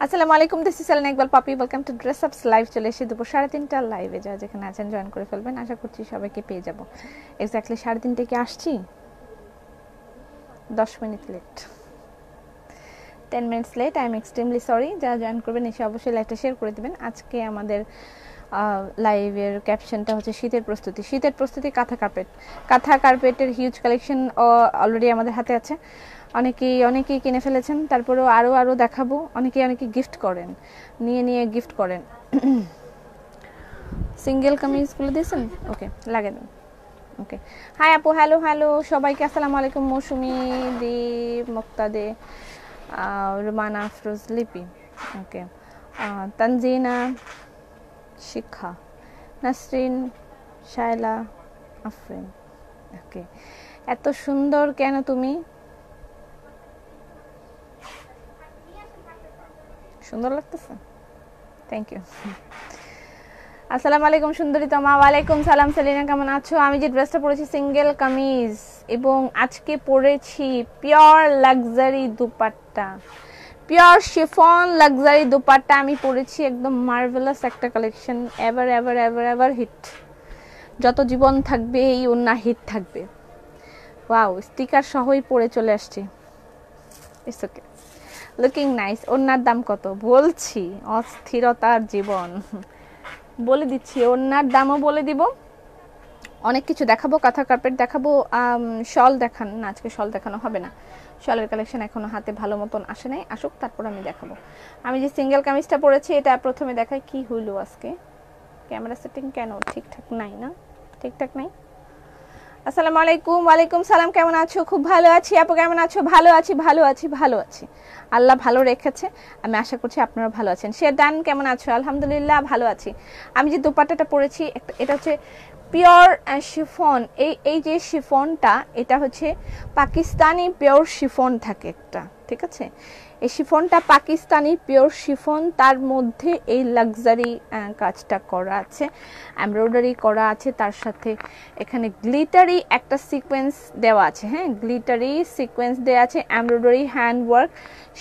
আসসালামু আলাইকুম, this is Selena Iqbal পাপি। ওয়েলকাম টু ড্রেস আপস লাইভ। চলে এসে দুপুর 3:30টার লাইভে। যা যেখানে আছেন জয়েন করে ফেলবেন। আশা করছি সবাইকে পেয়ে যাব। এক্স্যাক্টলি 3:30 আসছি, 10 minute late, 10 minutes late. I am extremely sorry. যারা জয়েন করবেন এসে অবশ্যই লাইভটা শেয়ার করে দেবেন। আজকে আমাদের লাইভের ক্যাপশনটা হচ্ছে শীতের প্রস্তুতি। শীতের প্রস্তুতি কাঁথা কার্পেট। কাঁথা কার্পেটের হিউজ কালেকশন অলরেডি আমাদের হাতে আছে। অনেকেই কিনে ফেলেছেন, তারপরেও আরও দেখাবো। অনেকেই গিফট করেন, নিয়ে গিফট করেন। সিঙ্গেল কামিজগুলো দিয়েছেন? ওকে, লাগে দেন। ওকে, হাই আপু, হ্যালো সবাইকে আসসালামু আলাইকুম। মৌসুমি, দীপ, মুক্তাদে, রুমানা, আফরোজ, লিপি, ওকে, তানজিনা, শিক্ষা, নাসরিন, শায়লা, আফরিন। ওকে, এত সুন্দর কেন তুমি? সুন্দর লাগতেছে, থ্যাংক ইউ। আসসালামু আলাইকুম সুন্দরী তমা। ওয়ালাইকুম সালাম সেলিনা, কেমন আছো? আমি যে ড্রেসটা পরেছি সিঙ্গেল কামিজ, এবং আজকে পরেছি pure luxury dupatta, pure chiffon luxury dupatta আমি পরেছি। একদম মার্ভেলাস একটা কালেকশন, এভার হিট। যত জীবন থাকবে এই ওন্না হিট থাকবে। ওয়াও, স্টিকার সহই পরে চলে আসছি। It's okay, looking nice. ওন্নার দাম কত বলছি? অস্থিরতার জীবন বলে দিচ্ছি, ওন্নার দামও বলে দিব। অনেক কিছু দেখাবো, কাঁথা কার্পেট দেখাবো, শল দেখান না, আজকে শল দেখানো হবে না। শলের কালেকশন এখনো হাতে ভালো মতন আসে নাই, আসুক তারপর আমি দেখাবো। আমি যে সিঙ্গেল কামিজটা পরেছি এটা প্রথমে দেখাই। কি হইলো আজকে? ক্যামেরা সেটিং কেন ঠিকঠাক নাই? না ঠিকঠাক নাই। আসসালামু আলাইকুম। ওয়ালাইকুম সালাম, কেমন আছো? খুব ভালো আছি। আপু কেমন আছো? ভালো আছি। আল্লাহ ভালো রেখেছে, আমি আশা করছি আপনারা ভালো আছেন। সে ডান, কেমন আছো? আলহামদুলিল্লাহ ভালো আছি। আমি যে দোপাট্টাটা পরেছি এটা হচ্ছে পিওর শিফন। এই যে শিফনটা, এটা হচ্ছে পাকিস্তানি পিওর শিফন থাকে একটা, ঠিক আছে? এই শিফনটা পাকিস্তানি পিওর শিফন, তার মধ্যে এই লাক্সারি কাজটা করা আছে, এমব্রয়ডারি করা আছে, তার সাথে এখানে গ্লিটারি একটা সিকোয়েন্স দেওয়া আছে। হ্যাঁ, গ্লিটারি সিকোয়েন্স দেওয়া আছে, এমব্রয়ডারি, হ্যান্ডওয়ার্ক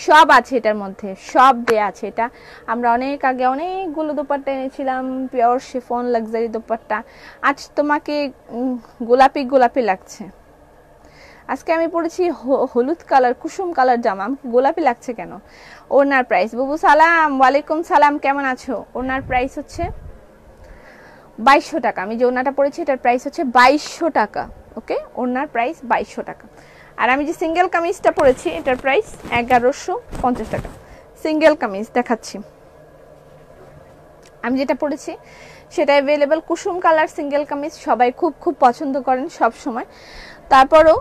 সব আছে এটার মধ্যে, সব দেওয়া আছে। এটা আমরা অনেক আগে অনেকগুলো দোপাট্টা এনেছিলাম, পিওর শিফন লাক্সারি দোপাট্টা। আজ তোমাকে গোলাপি লাগছে। আজকে আমি পরেছি হলুদ কালার, কুসুম কালার জামা। গোলাপি লাগছে কেন? ওনার প্রাইস, বুবু সালাম, ওয়ালাইকুম সালাম, কেমন আছো? ওনার প্রাইস হচ্ছে 2200 টাকা। আমি যে ওনাটা পরেছি এটার প্রাইস হচ্ছে 2200 টাকা। ওকে, ওনার প্রাইস 2200 টাকা। আর আমি যে সিঙ্গেল কামিজটা পরেছি এটার প্রাইস 1150 টাকা। সিঙ্গেল কামিজ দেখাচ্ছি। আমি যেটা পরেছি সেটা অ্যাভেলেবেল কুসুম কালার সিঙ্গেল কামিজ, সবাই খুব পছন্দ করেন সব সময়। তারপরও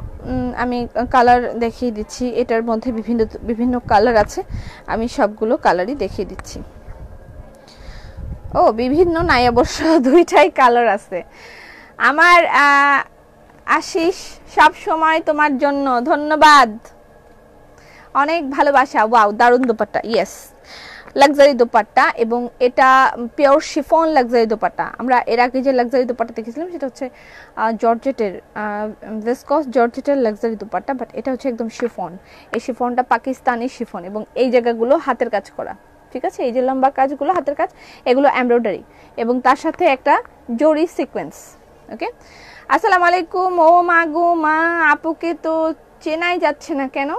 আমি কালার দেখিয়ে দিচ্ছি। এটার মধ্যে বিভিন্ন কালার আছে, আমি সবগুলো কালারই দেখিয়ে দিচ্ছি। ও, বিভিন্ন নাই অবশ্য, দুইটাই কালার আছে। আমার আশিস, সব সময় তোমার জন্য ধন্যবাদ, অনেক ভালোবাসা। ওয়াও, দারুণ দোপাট্টা, ইয়েস লাক্সারি দোপাট্টা, এবং এটা পিওর শিফন লাক্সারি দোপাট্টা। আমরা এর আগে যে লাক্সারি দোপাট্টা দেখেছিলাম সেটা হচ্ছে জর্জেটের, ভিসকস জর্জেটের লাক্সারি দোপাট্টা, বাট এটা হচ্ছে একদম শিফন। এই শিফনটা পাকিস্তানি শিফন, এবং এই জায়গাগুলো হাতের কাজ করা, ঠিক আছে? এই যে লম্বা কাজগুলো হাতের কাজ, এগুলো এমব্রয়ডারি, এবং তার সাথে একটা জরি সিকোয়েন্স। ওকে, আসসালামু আলাইকুম। ও মা গো মা, আপুকে তো চেনাই যাচ্ছে না কেন?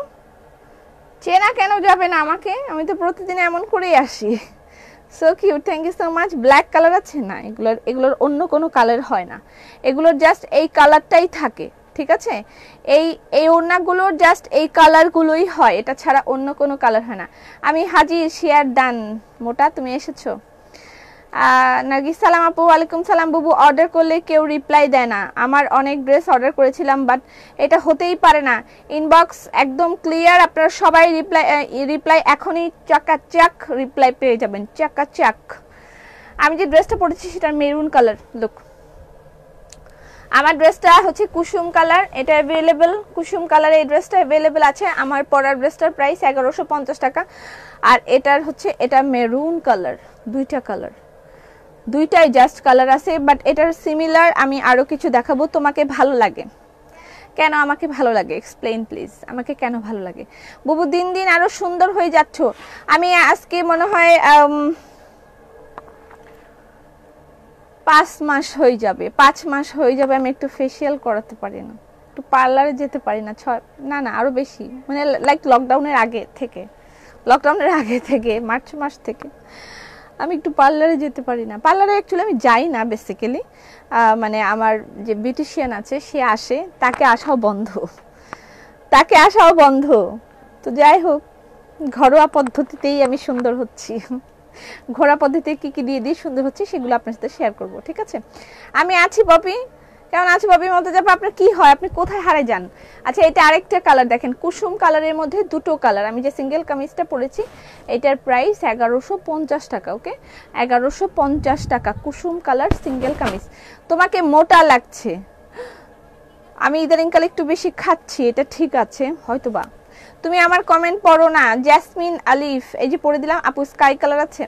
চেনা কেন যাবে না আমাকে? আমি তো প্রতিদিন এমন করেই আসি। So cute, thank you so much. Black colour আছে না, এগুলোর অন্য কোনো কালার হয় না, এগুলোর জাস্ট এই কালারটাই থাকে, ঠিক আছে? এই ওড়নাগুলোর জাস্ট এই কালারগুলোই হয়, এটা ছাড়া অন্য কোনো কালার হয় না। আমি হাজির, শেয়ার ডান। মোটা, তুমি এসেছো? নার্গিস সালাম আপু, ওয়ালাইকুম সালাম। বুবু, অর্ডার করলে কেউ রিপ্লাই দেয় না। আমার অনেক ড্রেস অর্ডার করেছিলাম, বাট এটা হতেই পারে না। ইনবক্স একদম ক্লিয়ার, আপনারা সবাই রিপ্লাই এখনই চাকাচাক রিপ্লাই পেয়ে যাবেন, চাকাচাক। আমি যে ড্রেসটা পরেছি সেটার মেরুন কালার লুক। আমার ড্রেসটা হচ্ছে কুসুম কালার, এটা অ্যাভেলেবেল কুসুম কালার, এই ড্রেসটা অ্যাভেলেবেল আছে। আমার পরার ড্রেসটার প্রাইস 1150 টাকা। আর এটার হচ্ছে এটা মেরুন কালার, দুইটা কালার, দুইটাই জাস্ট কালার আছে, বাট এটার সিমিলার আমি আরো কিছু দেখাবো, তোমাকে ভালো লাগে কেন আমাকে ভালো লাগে, এক্সপ্লেইন প্লিজ, আমাকে কেন ভালো লাগে? বুবু দিন দিন আরো সুন্দর হয়ে যাচ্ছ। আমি আজকে মনে হয় 5 মাস হয়ে যাবে, 5 মাস হয়ে যাবে আমি একটু ফেসিয়াল করাতে পারি না, একটু পার্লারে যেতে পারি না। না আরো বেশি, মানে লাইক লকডাউনের আগে থেকে, মার্চ মাস থেকে আমি একটু পার্লারে যেতে পারি না। পার্লারে অ্যাকচুয়ালি আমি যাই না বেসিক্যালি, মানে আমার যে বিউটিশিয়ান আছে সে আসে, তাকে আসাও বন্ধ। তো যাই হোক, ঘরোয়া পদ্ধতিতেই আমি সুন্দর হচ্ছি। ঘরোয়া পদ্ধতিতে কি কি দিয়ে সুন্দর হচ্ছে সেগুলো আপনার সাথে শেয়ার করব, ঠিক আছে? আমি আছি পপি, কেমন আছে পপি? মতো যাবো। আপনার কি হয়, আপনি কোথায় হারে যান? আচ্ছা, এটা আরেকটা কালার দেখেন, কুসুম কালারের মধ্যে দুটো কালার। আমি যে সিঙ্গেল কামিজটা পরেছি এটার প্রাইস 1150 টাকা। ওকে, 1150 টাকা, কুসুম কালার সিঙ্গেল কামিজ। তোমাকে মোটা লাগছে, আমি ইদানিংকালে একটু বেশি খাচ্ছি, এটা ঠিক আছে হয়তোবা। তুমি আমার কমেন্ট পড়ো না। জেসমিন আলিফ, এই যে পরে দিলাম আপু, স্কাই কালার আছে।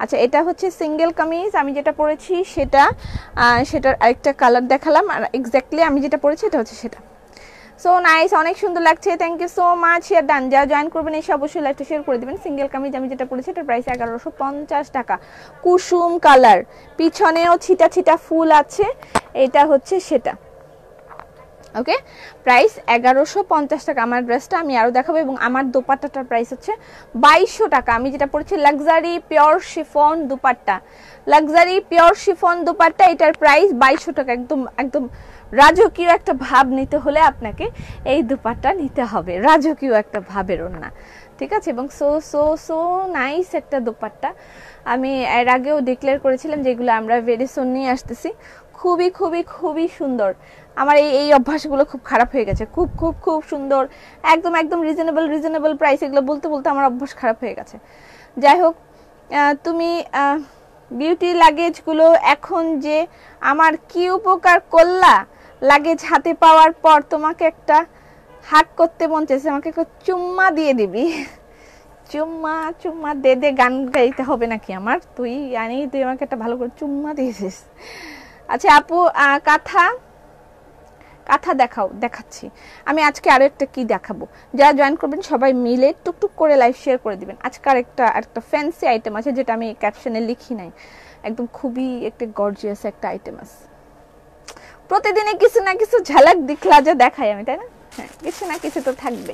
আচ্ছা, এটা হচ্ছে সিঙ্গেল কামিজ, আমি যেটা পরেছি সেটার আরেকটা কালার দেখালাম, আর এক্স্যাক্টলি আমি যেটা পরেছি এটা হচ্ছে সেটা। সো নাইস, অনেক সুন্দর লাগছে, thank you so much. Share done, যা জয়েন করবেন এসে অবশ্যই লাইভটা শেয়ার করে দিবেন। সিঙ্গেল কামিজ আমি যেটা পরেছি এটার প্রাইস 1150 টাকা, কুসুম কালার, পিছনেও ছিটা ছিটা ফুল আছে, এটা হচ্ছে সেটা। ওকে, প্রাইস 1150 টাকা আমার ড্রেসটা, আমি আরও দেখাবো। এবং আমার দোপাট্টাটার প্রাইস হচ্ছে 2200 টাকা। আমি যেটা পড়ছি luxury pure chiffon dupatta, luxury pure chiffon dupatta, এটার প্রাইস 2200 টাকা। একদম একদম রাজকীয় একটা ভাব নিতে হলে আপনাকে এই দুপাট্টা নিতে হবে, রাজকীয় একটা ভাবের ওড়না, ঠিক আছে? এবং সো সো সো নাইস একটা দোপাট্টা। আমি এর আগেও ডিক্লেয়ার করেছিলাম যেগুলো আমরা ভেরি সুন নিয়ে আসতেছি, খুবই খুবই খুবই সুন্দর। আমার এই অভ্যাসগুলো খুব খারাপ হয়ে গেছে, খুব খুব খুব সুন্দর, একদম একদম রিজনেবল প্রাইস, এগুলো বলতে বলতে আমার অভ্যাস খারাপ হয়ে গেছে। যাই হোক, তুমি বিউটি লাগেজগুলো এখন যে আমার কি উপকার করলা, লাগেজ হাতে পাওয়ার পর তোমাকে একটা হাত করতে মন চাইছে, আমাকে চুম্মা দিয়ে দিবি। চুম্মা চুম্মা দে গান গাইতে হবে নাকি আমার? তুই আমাকে একটা ভালো করে চুম্মা দিয়েছিস। আচ্ছা আপু, কাঁথা দেখাচ্ছি আমি আজকে। আরো একটা কি দেখাবো, যারা জয়েন করবেন সবাই মিলে টুকটুক করে লাইভ শেয়ার করে দিবেন। আজকে একটা ফ্যান্সি আইটেম আছে যেটা আমি ক্যাপশনে লিখি নাই, একদম খুবই একটা গর্জিয়াস একটা আইটেম আছে। প্রতিদিনে কিছু না কিছু ঝালক দিখলা যা দেখাই আমি, তাই না? হ্যাঁ, কিছু না কিছু তো থাকবে।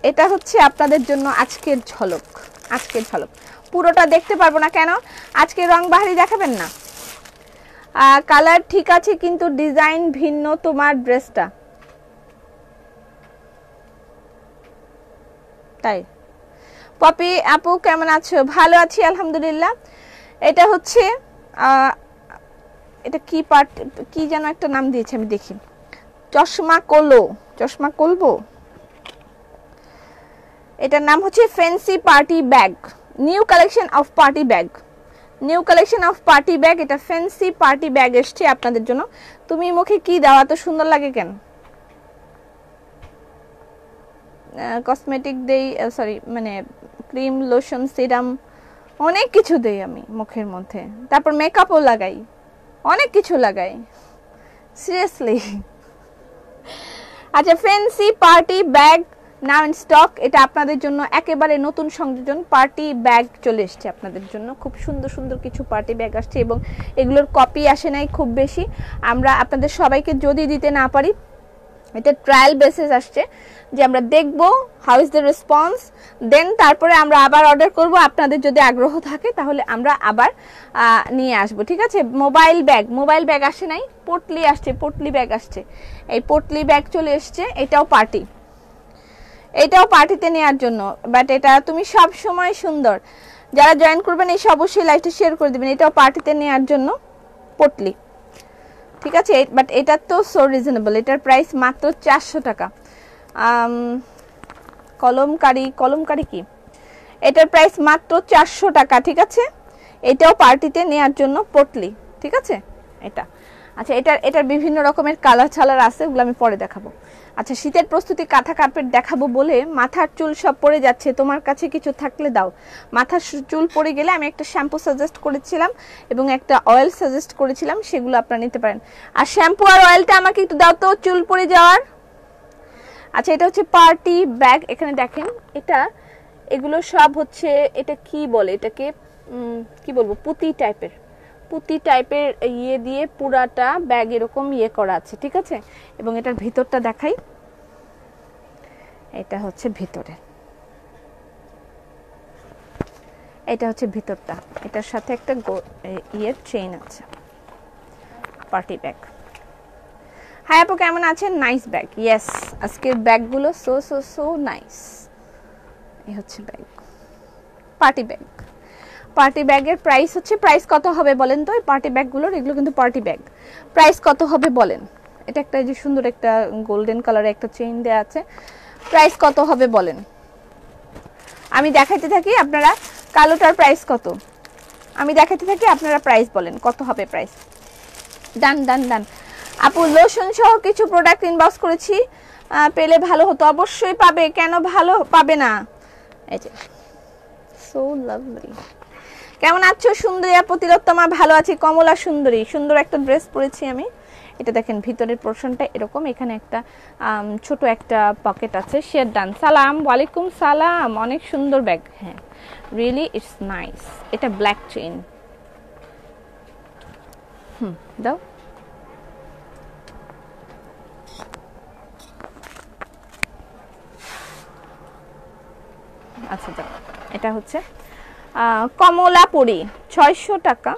এটা হচ্ছে আপনাদের জন্য আজকের ঝলক, পুরোটা দেখতে পারবো না কেন? আজকে রং বাহারি দেখাবেন না? কালার ঠিক আছে কিন্তু ডিজাইন ভিন্ন তোমার ড্রেসটা, তাই? পপি আপু কেমন আছো? ভালো আছি আলহামদুলিল্লাহ। এটা হচ্ছে এটা কি পার্ট, কি যেন একটা নাম দিয়েছে আমি দেখি, চশমা কলবো, এটার নাম হচ্ছে fancy party bag, new collection off party bag, এটা ফ্যান্সি পার্টি ব্যাগ এসছে আপনাদের জন্য। তুমি মুখে কি দাও, এত সুন্দর লাগে কেন? কসমেটিক দেই, সরি মানে ক্রিম, লোশন, সিরাম, অনেক কিছু দেই আমি মুখের মধ্যে, তারপর মেকআপও লাগাই, অনেক কিছু লাগাই, সিরিয়াসলি। আচ্ছা, fancy party bag now in stock, এটা আপনাদের জন্য একেবারে নতুন সংযোজন। পার্টি ব্যাগ চলে এসছে আপনাদের জন্য, খুব সুন্দর সুন্দর কিছু পার্টি ব্যাগ আসছে এবং এগুলোর কপি আসে নাই খুব বেশি। আমরা আপনাদের সবাইকে যদি দিতে না পারি, এটা ট্রায়াল বেসিস আসছে, যে আমরা দেখব হাউ ইজ দ্য রেসপন্স, দেন তারপরে আমরা আবার অর্ডার করব। আপনাদের যদি আগ্রহ থাকে তাহলে আমরা আবার নিয়ে আসব, ঠিক আছে? মোবাইল ব্যাগ আসে নাই, পটলি আসছে, পটলি ব্যাগ আসছে, এই পটলি ব্যাগ চলে এসছে, এটাও পার্টিতে নেওয়ার জন্য। বাট এটা তুমি সব সময় সুন্দর, যারা জয়েন করবেন এই অবশ্যই লাইভটা শেয়ার করে দিবেন। এটাও পার্টিতে নেওয়ার জন্য পটলি, ঠিক আছে? বাট এটা তো সো রিজনেবল, এটার প্রাইস মাত্র 400 টাকা। কলমকারি কি, এটার প্রাইস মাত্র 400 টাকা, ঠিক আছে? এটাও পার্টিতে নেওয়ার জন্য পটলি, ঠিক আছে? এটা আচ্ছা, এটার বিভিন্ন রকমের কালার ছালার আছে, ওগুলো আমি পরে দেখাবো। আচ্ছা, শীতের প্রস্তুতি কাঁথা কার্পেট দেখাবো বলে মাথার চুল সব পড়ে যাচ্ছে, তোমার কাছে কিছু থাকলে দাও। মাথার চুল পড়ে গেলে আমি একটা শ্যাম্পু সাজেস্ট করেছিলাম এবং একটা অয়েল সাজেস্ট করেছিলাম, সেগুলো আপনারা নিতে পারেন। আর শ্যাম্পু আর অয়েলটা আমাকে একটু দাও তো চুল পড়ে যাওয়ার। আচ্ছা, এটা হচ্ছে পার্টি ব্যাগ। এখানে দেখেন, এগুলো সব হচ্ছে, এটা কি বলে এটাকে, কি বলবো, পুঁতি টাইপের ইয়ে দিয়ে পুরাটা ব্যাগ এরকম ইয়ে করা আছে, ঠিক আছে। এবং এটার ভিতরটা দেখাই, এটা হচ্ছে ভিতরে, এটা হচ্ছে ভিতরটা, এটার সাথে একটা ইয়ের চেইন আছে। Party bag. হাই আপু, কেমন আছেন? Nice bag. ইয়েস, আজকের ব্যাগগুলো সো সো সো নাইস। এই হচ্ছে ব্যাগ, পার্টি ব্যাগ। পার্টি ব্যাগের প্রাইস হচ্ছে, প্রাইস কত হবে বলেন তো? এই পার্টি ব্যাগগুলোর, এগুলো কিন্তু পার্টি ব্যাগ। প্রাইস কত হবে বলেন? এটা একটা যে সুন্দর একটা গোল্ডেন কালারের একটা চেইন দেওয়া আছে, প্রাইস কত হবে বলেন? আমি দেখাইতে থাকি, আপনারা কালোটার প্রাইস কত, আমি দেখাইতে থাকি, আপনারা প্রাইস বলেন কত হবে প্রাইস। ডান ডান ডান। আপু, লোশন সহ কিছু প্রোডাক্ট ইনবক্স করেছি, পেলে ভালো হতো। অবশ্যই পাবে, কেন ভালো পাবে না? এই যে সো লাভলি। কেমন আছো সুন্দরী আপু? তিলোত্তমা, ভালো আছি। কমলা সুন্দরী, সুন্দর একটা ড্রেস পরেছি আমি। এটা দেখেন, ভিতরের পোর্শনটা এরকম, এখানে একটা ছোট একটা পকেট আছে। Share done. সালাম, ওয়ালাইকুম সালাম। অনেক সুন্দর ব্যাগ। হ্যাঁ, রিয়েলি ইটস নাইস। এটা ব্ল্যাক চেইন। দাও। আচ্ছা যাও, এটা হচ্ছে কমলা পরি, 600 টাকা।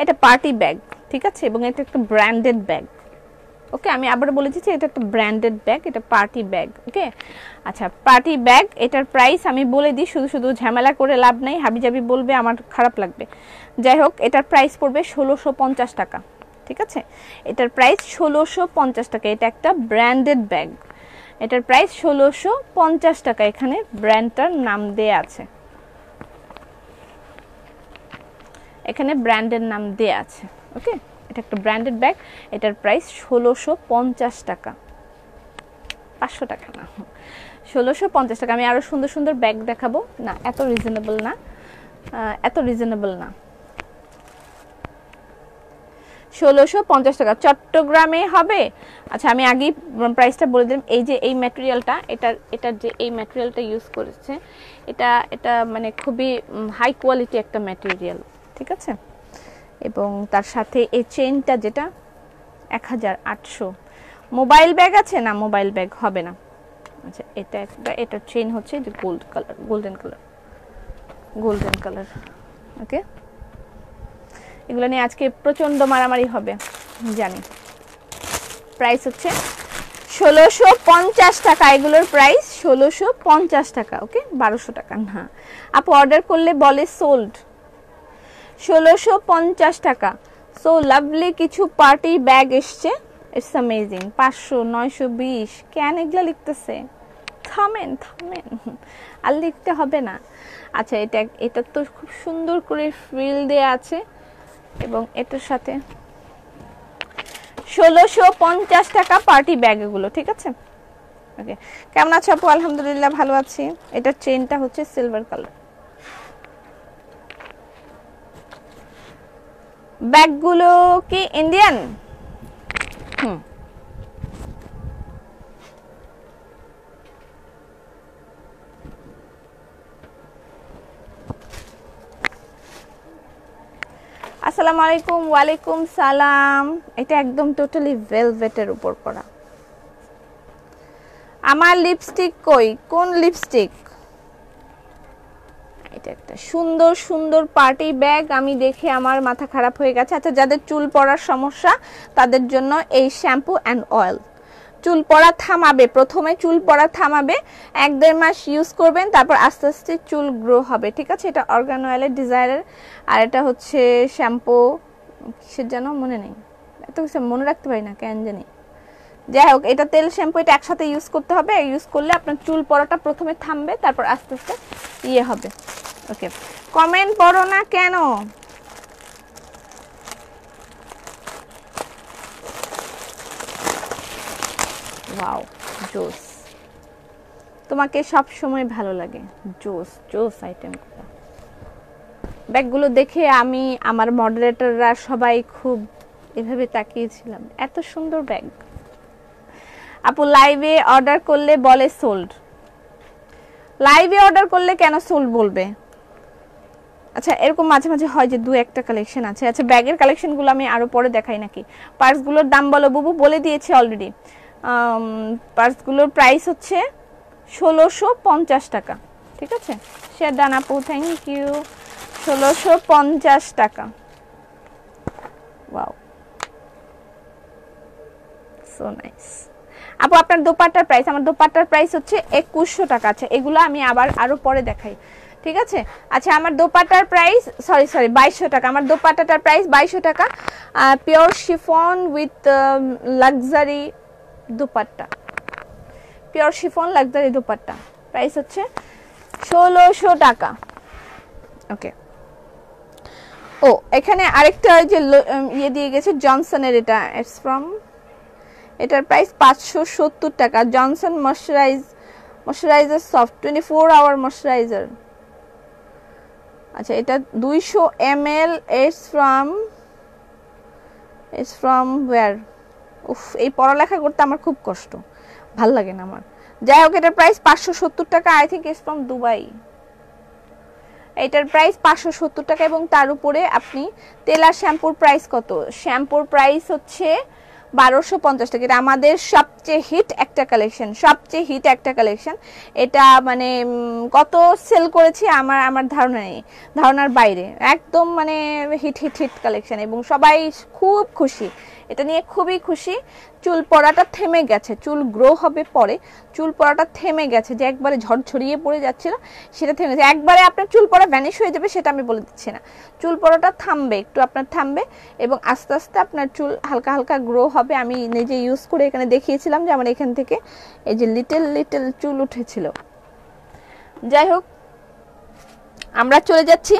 এটা পার্টি ব্যাগ, ঠিক আছে, এবং এটা একটা ব্র্যান্ডেড ব্যাগ। ওকে, আমি আবার বলে দিচ্ছি, এটা একটা ব্র্যান্ডেড ব্যাগ, এটা পার্টি ব্যাগ। ওকে, আচ্ছা, পার্টি ব্যাগ। এটার প্রাইস আমি বলে দিই, শুধু শুধু ঝামেলা করে লাভ নেই, হাবিজাবি বলবে, আমার খারাপ লাগবে। যাই হোক, এটার প্রাইস পড়বে 1650 টাকা, ঠিক আছে। এটার প্রাইস 1650 টাকা। এটা একটা ব্র্যান্ডেড ব্যাগ, এটার প্রাইস 1650 টাকা। এখানে ব্র্যান্ডটার নাম দেয়া আছে, এখানে ব্র্যান্ডের নাম দেয়া আছে। ওকে, এটা একটা ব্র্যান্ডেড ব্যাগ, এটার প্রাইস 1650 টাকা, 500 টাকা না, 1650 টাকা। আমি আরো সুন্দর সুন্দর ব্যাগ দেখাবো। না, এত রিজনেবল না, এত রিজনেবল না। 1650 টাকা চট্টগ্রামে হবে। আচ্ছা, আমি আগেই প্রাইসটা বলে দিলাম। এই যে এই ম্যাটেরিয়ালটা, এটার যে এই ম্যাটেরিয়ালটা ইউজ করেছে, এটা মানে খুবই হাই কোয়ালিটি একটা ম্যাটেরিয়াল, ঠিক আছে। এবং তার সাথে এই চেইনটা, যেটা 1800। মোবাইল ব্যাগ আছে না? মোবাইল ব্যাগ হবে না। আচ্ছা, এটা চেইন হচ্ছে যে গোল্ডেন কালার। ওকে, এগুলো নিয়ে আজকে প্রচন্ড মারামারি হবে জানি। প্রাইস হচ্ছে 1650 টাকা, এগুলোর প্রাইস 1650 টাকা। ওকে, 1200 টাকা না। আপু, অর্ডার করলে বলে সোল্ড। 1650 টাকা। সো লাভলি কিছু পার্টি ব্যাগ এসছে, ইটস অ্যামেজিং। 500, 920, কেন এগুলা লিখতেছে? থামেন, আর লিখতে হবে না। আচ্ছা, এটা তো খুব সুন্দর করে ফ্রিল দেয়া আছে, এবং এটার সাথে 1650 টাকা পার্টি ব্যাগ এগুলো, ঠিক আছে। ওকে, কেমন আছো আপু? আলহামদুলিল্লাহ ভালো আছি। এটার চেইনটা হচ্ছে সিলভার কালার। ব্যাগগুলো কি ইন্ডিয়ান? আসসালামু আলাইকুম। ওয়ালাইকুম সালাম। এটা একদম টোটালি ভেলভেটের উপর করা। আমার লিপস্টিক কই? কোন লিপস্টিক? এটা একটা সুন্দর সুন্দর পার্টি ব্যাগ, আমি দেখে আমার মাথা খারাপ হয়ে গেছে। আচ্ছা, যাদের চুল পড়ার সমস্যা তাদের জন্য এই শ্যাম্পু অ্যান্ড অয়েল। চুল পড়া থামাবে, প্রথমে চুল পড়া থামাবে, 1-1.5 মাস ইউজ করবেন, তারপর আস্তে আস্তে চুল গ্রো হবে, ঠিক আছে। এটা অর্গান অয়েলের ডিজায়ারের। আর এটা হচ্ছে শ্যাম্পু, কিসের যেন মনে নেই, এত কিছু মনে রাখতে পারি না কেন জানি। যাই হোক, এটা তেল শ্যাম্পু, এটা একসাথে ইউজ করতে হবে। ইউজ করলে আপনার চুল পড়াটা প্রথমে থামবে, তারপর আস্তে আস্তে ইয়ে হবে। ওকে, কমেন্ট পড়ো না কেন? ওয়াও, জোস। তোমাকে সব সময় ভালো লাগে, জোস জোস আইটেমগুলো। ব্যাগগুলো দেখে আমি, আমার মডারেটররা সবাই খুব এভাবে তাকিয়েছিলাম, এত সুন্দর ব্যাগ। আপু লাইভে অর্ডার করলে বলে সোল্ড, লাইভে অর্ডার করলে কেন সোল্ড বলবে? আচ্ছা, এরকম মাঝে মাঝে হয় যে দু একটা কালেকশন আছে। আচ্ছা, ব্যাগের কালেকশনগুলো আমি আরো পরে দেখাই নাকি? পার্সগুলোর দাম বলো বুবু, বলে দিয়েছি অলরেডি। পার্সগুলোর প্রাইস হচ্ছে 1650 টাকা, ঠিক আছে? শেয়ার ডান আপু, থ্যাংক ইউ। 1650 টাকা। Wow, so nice. আপু আপনার দোপাট্টার প্রাইস? আমার দোপাট্টার প্রাইস হচ্ছে 2100 টাকা। আচ্ছা, এগুলো আমি আরো পরে দেখাই, ঠিক আছে? আচ্ছা, আমার দোপাট্টার প্রাইস সরি 2200 টাকা। আমার দোপাট্টাটার প্রাইস 2200 টাকা। Pure chiffon with luxury dupatta, pure chiffon luxury dupatta, price হচ্ছে 1600 টাকা। ওকে। ও, এখানে আরেকটা যে ইয়ে দিয়ে গেছে জনসনের, এটা ইটস ফ্রম, এটার প্রাইস 570 টাকা। Johnson moisturiser soft 24 hour moisturiser. আচ্ছা, এটা 200 ml, ইটস ফ্রম ওয়্যার? উফ, এই পড়ালেখা করতে আমার খুব কষ্ট, ভাল লাগে না আমার। যাই হোক, এটার প্রাইস 570 টাকা। I think it's from Dubai. এটার প্রাইস 570 টাকা। এবং তার উপরে আপনি তেল আর শ্যাম্পুর প্রাইস কত? শ্যাম্পুর প্রাইস হচ্ছে 1250 টাকা। এটা আমাদের সবচেয়ে হিট একটা কালেকশন, সবচেয়ে হিট একটা কালেকশন। এটা মানে কত সেল করেছি আমার ধারণা নেই, ধারণার বাইরে। একদম মানে হিট হিট হিট কালেকশন, এবং সবাই খুব খুশি এটা নিয়ে, খুবই খুশি। চুল পড়াটা থেমে গেছে, চুল গ্রো হবে পরে, চুল পড়াটা থেমে গেছে। যে একবারে ঝড়ঝড়িয়ে পড়ে যাচ্ছিল সেটা থেমে গেছে। একবারে আপনার চুল পড়া ভ্যানিশ হয়ে যাবে সেটা আমি বলে দিচ্ছি না, চুল পড়াটা থামবে, একটু আপনার থামবে, এবং আস্তে আস্তে আপনার চুল হালকা হালকা গ্রো হবে। আমি নিজে ইউজ করে এখানে দেখিয়েছিলাম যে আমার এখান থেকে এই যে লিটল লিটল চুল উঠেছিল। যাই হোক, আমরা চলে যাচ্ছি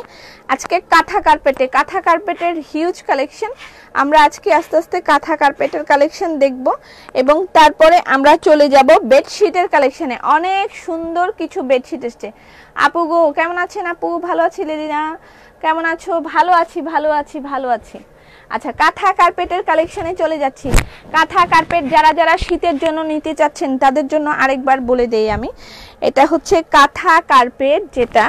আজকে কাঁথা কার্পেটে। কাঁথা কার্পেটের হিউজ কালেকশন। আমরা আজকে আস্তে আস্তে কাঁথা কার্পেটের কালেকশন দেখব, এবং তারপরে আমরা চলে যাব বেডশিটের কালেকশনে। অনেক সুন্দর কিছু বেডশিট এসছে। আপু গো, কেমন আছেন আপু? ভালো আছি। লিলিনা, কেমন আছো? ভালো আছি, ভালো আছি, ভালো আছি। আচ্ছা, কাঁথা কার্পেটের কালেকশনে চলে যাচ্ছি। কাঁথা কার্পেট যারা যারা শীতের জন্য নিতে চাচ্ছেন তাদের জন্য আরেকবার বলে দেই আমি, এটা হচ্ছে কাঁথা কার্পেট, যেটা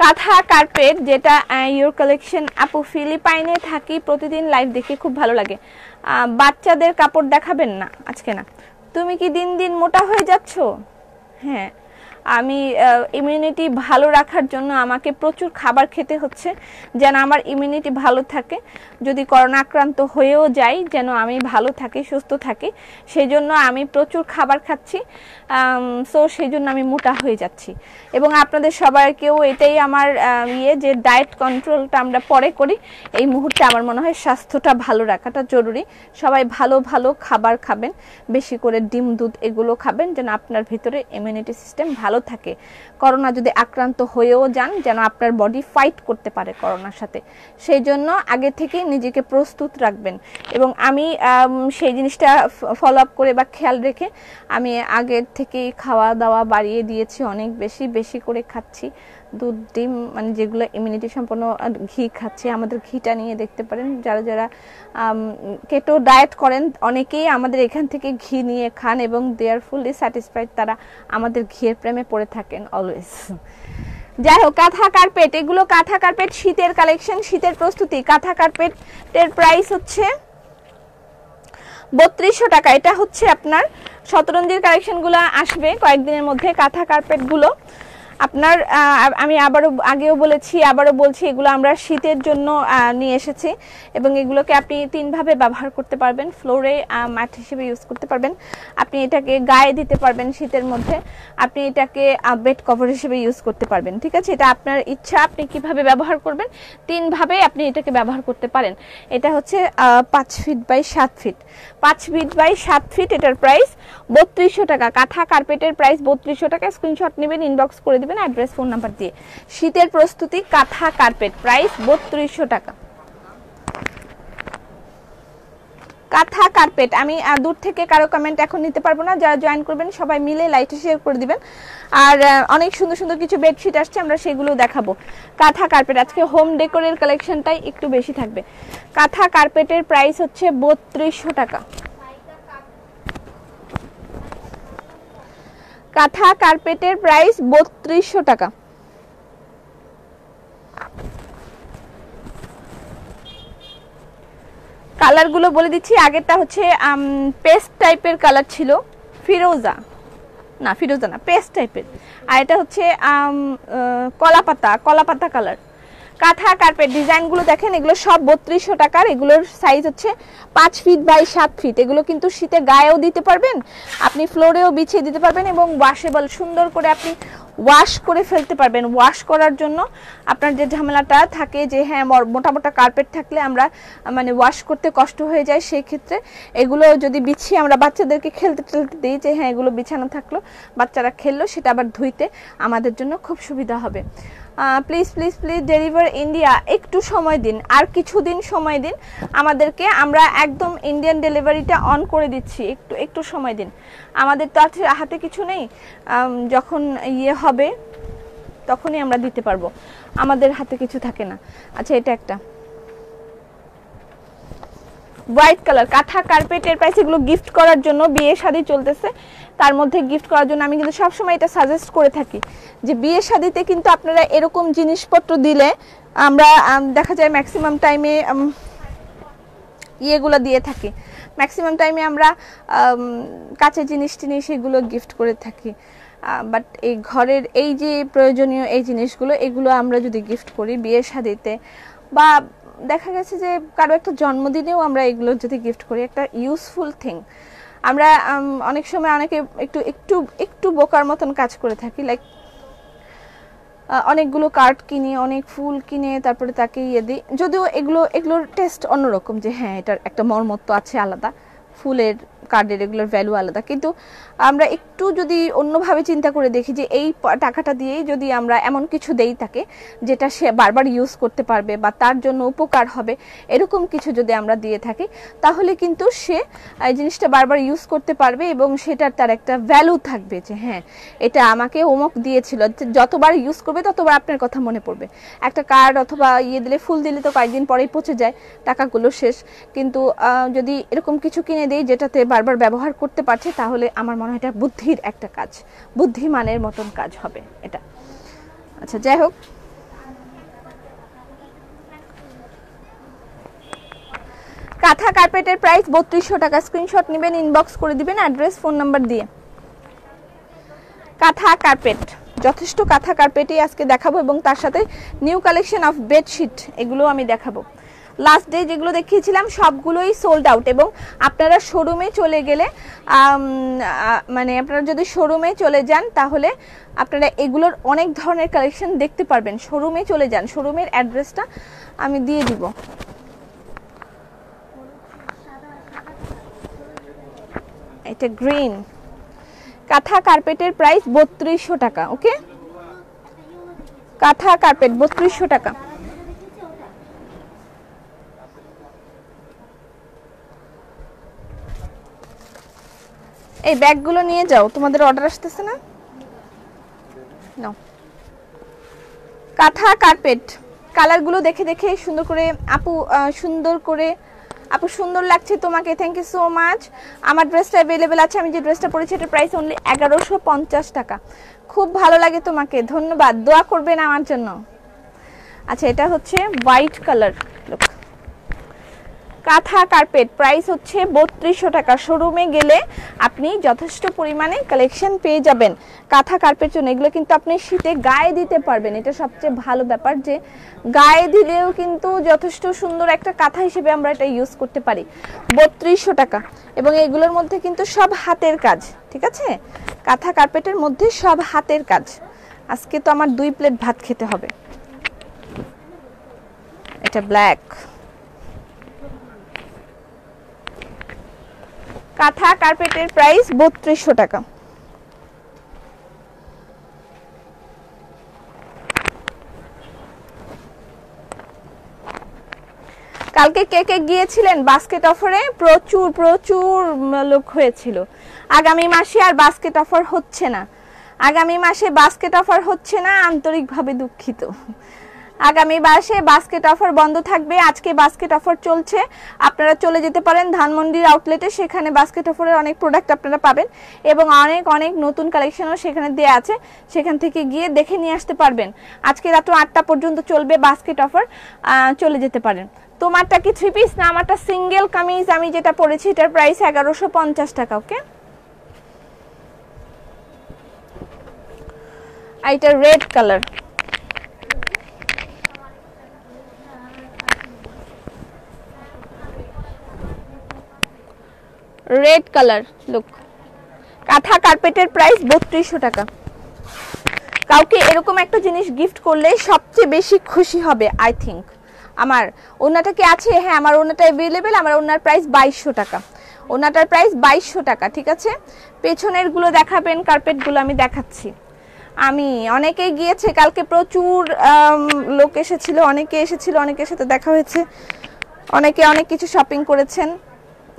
কাঁথা কার্পেট, যেটা ইউর কালেকশন। আপু ফিলিপাইনে থাকি, প্রতিদিন লাইভ দেখি, খুব ভালো লাগে। বাচ্চাদের কাপড় দেখাবেন না আজকে? না। তুমি কি দিন দিন মোটা হয়ে যাচ্ছ? হ্যাঁ, আমি ইমিউনিটি ভালো রাখার জন্য আমাকে প্রচুর খাবার খেতে হচ্ছে, যেন আমার ইমিউনিটি ভালো থাকে। যদি করোনা আক্রান্ত হয়েও যাই, যেন আমি ভালো থাকি, সুস্থ থাকি, সেই জন্য আমি প্রচুর খাবার খাচ্ছি। সো সেই জন্য আমি মোটা হয়ে যাচ্ছি। এবং আপনাদের সবাইকেও এটাই আমার যে ডায়েট কন্ট্রোলটা আমরা পরে করি, এই মুহূর্তে আমার মনে হয় স্বাস্থ্যটা ভালো রাখাটা জরুরি। সবাই ভালো ভালো খাবার খাবেন, বেশি করে ডিম দুধ এগুলো খাবেন, যেন আপনার ভিতরে ইমিউনিটি সিস্টেম ভালো থাকে। করোনা যদি আক্রান্ত হয়েও যান, যেন আপনার বডি ফাইট করতে পারে করোনার সাথে। সেই জন্য আগে থেকে নিজেকে প্রস্তুত রাখবেন। এবং আমি সেই জিনিসটা ফলো আপ করে বা খেয়াল রেখে আমি আগের থেকেই খাওয়া দাওয়া বাড়িয়ে দিয়েছি, অনেক বেশি বেশি করে খাচ্ছি দুধ, ডিম, মানে যেগুলো ইমিউনিটি সম্পন্ন। ঘি খাচ্ছি, আমাদের ঘিটা নিয়ে দেখতে পারেন। যারা যারা কেটো ডায়েট করেন অনেকেই আমাদের এখান থেকে ঘি নিয়ে খান, এবং দে আর ফুললি স্যাটিসফাইড। তারা আমাদের ঘিয়ের প্রেমে পড়ে থাকেন অলওয়েজ। যাই হোক, কাঁথা কার্পেট, এগুলো কাঁথা কার্পেট শীতের কালেকশন, শীতের প্রস্তুতি। কাঁথা কার্পেটের প্রাইস হচ্ছে 3200 টাকা। এটা হচ্ছে আপনার শতরঞ্জির কালেকশনগুলো আসবে কয়েকদিনের মধ্যে। কাঁথা কার্পেটগুলো আপনার আমি আগেও বলেছি, আবারও বলছি, এগুলো আমরা শীতের জন্য নিয়ে এসেছি, এবং এগুলোকে আপনি তিনভাবে ব্যবহার করতে পারবেন। ফ্লোরে ম্যাট হিসেবে ইউজ করতে পারবেন, আপনি এটাকে গায়ে দিতে পারবেন শীতের মধ্যে, আপনি এটাকে বেড কভার হিসেবে ইউজ করতে পারবেন। ঠিক আছে, এটা আপনার ইচ্ছা, আপনি কিভাবে ব্যবহার করবেন। তিনভাবে আপনি এটাকে ব্যবহার করতে পারেন। এটা হচ্ছে 5 feet by 7 feet, 5 feet by 7 feet. এটার প্রাইস 3200 টাকা। কাঁথা কার্পেটের প্রাইস 3200 টাকা। স্ক্রিনশট নেবেন, ইনবক্স করে দিবেন অ্যাড্রেস, ফোন নাম্বার দিয়ে। শীতের প্রস্তুতি কাঁথা কার্পেট, প্রাইস 3200 টাকা। কাঁথা কার্পেট। আমি দূর থেকে কারো কমেন্ট এখন নিতে পারবো না, যারা জয়েন করবেন সবাই মিলে লাইভটা শেয়ার করে দিবেন। আর অনেক সুন্দর সুন্দর কিছু বেডশিট আসছে, আমরা সেগুলো দেখাবো। কাঁথা কার্পেট আজকে হোম ডেকোরের কালেকশনটাই একটু বেশি থাকবে। কাঁথা কার্পেটের প্রাইস হচ্ছে 3200 টাকা। কাঁথা কার্পেটের প্রাইস 3200 টাকা। কালারগুলো বলে দিচ্ছি। আগেরটা হচ্ছে পেস্ট টাইপের কালার ছিল, ফিরোজা না, ফিরোজা না, পেস্ট টাইপের। আর এটা হচ্ছে কলাপাতা কালার। কাঁথা কার্পেট ডিজাইনগুলো দেখেন, এগুলো সব 3200 টাকার। এগুলোর সাইজ হচ্ছে 5 ফিট বাই 7 ফিট। এগুলো কিন্তু শীতে গায়েও দিতে পারবেন, আপনি ফ্লোরেও বিছিয়ে দিতে পারবেন, এবং ওয়াশেবল, সুন্দর করে আপনি ওয়াশ করে ফেলতে পারবেন। ওয়াশ করার জন্য আপনার যে ঝামেলাটা থাকে যে হ্যাঁ মোটা মোটা কার্পেট থাকলে আমরা মানে ওয়াশ করতে কষ্ট হয়ে যায়, সেই ক্ষেত্রে এগুলো যদি বিছিয়ে আমরা বাচ্চাদেরকে খেলতে দিই যে হ্যাঁ এগুলো বিছানো থাকলো, বাচ্চারা খেললো, সেটা আবার ধুইতে আমাদের জন্য খুব সুবিধা হবে। Please please please deliver India, একটু সময় দিন, আর কিছুদিন সময় দিন আমাদেরকে, আমরা একদম ইন্ডিয়ান ডেলিভারিটা অন করে দিচ্ছি। একটু সময় দিন, আমাদের তো হাতে কিছু নেই, যখন ইয়ে হবে তখনই আমরা দিতে পারবো, আমাদের হাতে কিছু থাকে না। আচ্ছা, এটা একটা হোয়াইট কালার কাঁথা কার্পেটের প্রাইস। এগুলো গিফট করার জন্য, বিয়ে শাদী চলতেছে তার মধ্যে গিফট করার জন্য আমি কিন্তু সবসময় এটা সাজেস্ট করে থাকি যে বিয়ে শাদীতে কিন্তু আপনারা এরকম জিনিসপত্র দিলে, আমরা দেখা যায় ম্যাক্সিমাম টাইমে ইয়েগুলো দিয়ে থাকি, ম্যাক্সিমাম টাইমে আমরা কাঁচের জিনিস এগুলো গিফট করে থাকি। বাট এই ঘরের এই যে প্রয়োজনীয় এই জিনিসগুলো, এগুলো আমরা যদি গিফট করি বিয়ে শাদীতে, বা দেখা গেছে যে কারো একটা জন্মদিনেও আমরা এগুলো যদি গিফট করি, একটা ইউজফুল থিং। আমরা অনেক সময় অনেকে একটু বোকার মতন কাজ করে থাকি, লাইক অনেকগুলো কার্ড কিনে, অনেক ফুল কিনে, তারপরে তাকে ইয়ে দিই, যদিও এগুলোর টেস্ট অন্যরকম, যে হ্যাঁ এটার একটা মর্মত্ব আছে আলাদা, ফুলের কার্ডের এগুলোর ভ্যালু আলাদা। কিন্তু আমরা একটু যদি অন্যভাবে চিন্তা করে দেখি যে এই টাকাটা দিয়েই যদি আমরা এমন কিছু দেই তাকে যেটা সে বারবার ইউজ করতে পারবে বা তার জন্য উপকার হবে, এরকম কিছু যদি আমরা দিয়ে থাকি, তাহলে কিন্তু সে এই জিনিসটা বারবার ইউজ করতে পারবে এবং সেটার তার একটা ভ্যালু থাকবে, যে হ্যাঁ এটা আমাকে অমুক দিয়েছিল। যতবার ইউজ করবে ততবার আপনার কথা মনে পড়বে। একটা কার্ড অথবা ইয়ে দিলে, ফুল দিলে তো কয়েকদিন পরেই পচে যায়, টাকাগুলো শেষ। কিন্তু যদি এরকম কিছু কিনে দেই যেটাতে বারবার ব্যবহার করতে পারছে, তাহলে আমার মনে হয় এটা বুদ্ধির একটা কাজ, বুদ্ধিমানের মতন কাজ হবে এটা। আচ্ছা, যাই হোক, কাঁথা কার্পেটের প্রাইস 3200 টাকা। স্ক্রিনশট নেবেন, ইনবক্স করে দিবেন অ্যাড্রেস ফোন নাম্বার দিয়ে। কাঁথা কার্পেট, যথেষ্ট কাঁথা কার্পেটই আজকে দেখাবো, এবং তার সাথে নিউ কালেকশন অফ বেডশিট, এগুলো আমি দেখাবো। লাস্ট ডে যেগুলো দেখিয়েছিলাম সবগুলোই সোল্ড আউট, এবং আপনারা শোরুমে চলে গেলে, মানে আপনারা যদি শোরুমে চলে যান তাহলে আপনারা এগুলোর অনেক ধরনের কালেকশন দেখতে পারবেন। শোরুমে চলে যান, শোরুমের অ্যাড্রেসটা আমি দিয়ে দিব। এটা গ্রিন কাঁথা কার্পেটের প্রাইস 3200 টাকা। ওকে, কাঁথা কার্পেট 3200 টাকা। এই ব্যাগগুলো নিয়ে যাও, তোমাদের অর্ডার আসতেছে না। নাও, কাঁথা কার্পেট, কালারগুলো দেখে দেখে সুন্দর করে আপু, আপু সুন্দর লাগছে তোমাকে, থ্যাংক ইউ সো মাচ। আমার ড্রেসটা অ্যাভেলেবেল আছে, আমি যে ড্রেসটা পরেছি এটার প্রাইস অনলি 1150 টাকা। খুব ভালো লাগে তোমাকে, ধন্যবাদ, দোয়া করবেন আমার জন্য। আচ্ছা, এটা হচ্ছে হোয়াইট কালার, কাঁথা কার্পেট, প্রাইস হচ্ছে 3200 টাকা। শোরুমে গেলে আপনি যথেষ্ট পরিমাণে কালেকশন পেয়ে যাবেন কাঁথা কার্পেট জন্য। এগুলো কিন্তু আপনি শীতে গায়ে দিতে পারবেন, এটা সবচেয়ে ভালো ব্যাপার, যে গায়ে দিলেও কিন্তু যথেষ্ট সুন্দর একটা কাঁথা হিসেবে আমরা এটা ইউজ করতে পারি। 3200 টাকা, এবং এগুলোর মধ্যে কিন্তু সব হাতের কাজ, ঠিক আছে? কাঁথা কার্পেটের মধ্যে সব হাতের কাজ। আজকে তো আমার 2 প্লেট ভাত খেতে হবে। এটা ব্ল্যাক কাঁথা কার্পেটের প্রাইস 3200 টাকা। কালকে কে কে গিয়েছিলেন বাস্কেট অফারে? প্রচুর প্রচুর লোক হয়েছিল। আগামী মাসে আর বাস্কেট অফার হচ্ছে না, আগামী মাসে বাস্কেট অফার হচ্ছে না, আন্তরিকভাবে দুঃখিত। আগামী মাসে বাস্কেট অফার বন্ধ থাকবে। আজকে বাস্কেট অফার চলছে, আপনারা চলে যেতে পারেন ধানমন্ডির আউটলেটে, সেখানে বাস্কেট অফারের অনেক প্রোডাক্ট আপনারা পাবেন এবং অনেক অনেক নতুন কালেকশনও সেখানে দেওয়া আছে, সেখান থেকে গিয়ে দেখে নিয়ে আসতে পারবেন। আজকে রাত 8টা পর্যন্ত চলবে বাস্কেট অফার, চলে যেতে পারেন। তোমারটা কি 3 পিস না আমারটা সিঙ্গেল কামিজ? আমি যেটা পরেছি এটার প্রাইস 1150 টাকা। ওকে, এটা red colour, red colour look. কাঁথা কার্পেটের প্রাইস 3200 টাকা। কাউকে এরকম একটা জিনিস গিফট করলে সবচেয়ে বেশি খুশি হবে আই থিঙ্ক। আমার ওনাটা কি আছে? হ্যাঁ, আমার ওনাটা অ্যাভেলেবেল। আমার ওনার প্রাইস 2200 টাকা, ওনাটার প্রাইস 2200 টাকা। ঠিক আছে, পেছনের গুলো দেখাবেন, কার্পেট গুলো আমি দেখাচ্ছি। আমি অনেকেই গিয়েছে কালকে, প্রচুর লোক এসেছিল, অনেকে এসেছিল, অনেকের সাথে দেখা হয়েছে, অনেকে অনেক কিছু শপিং করেছেন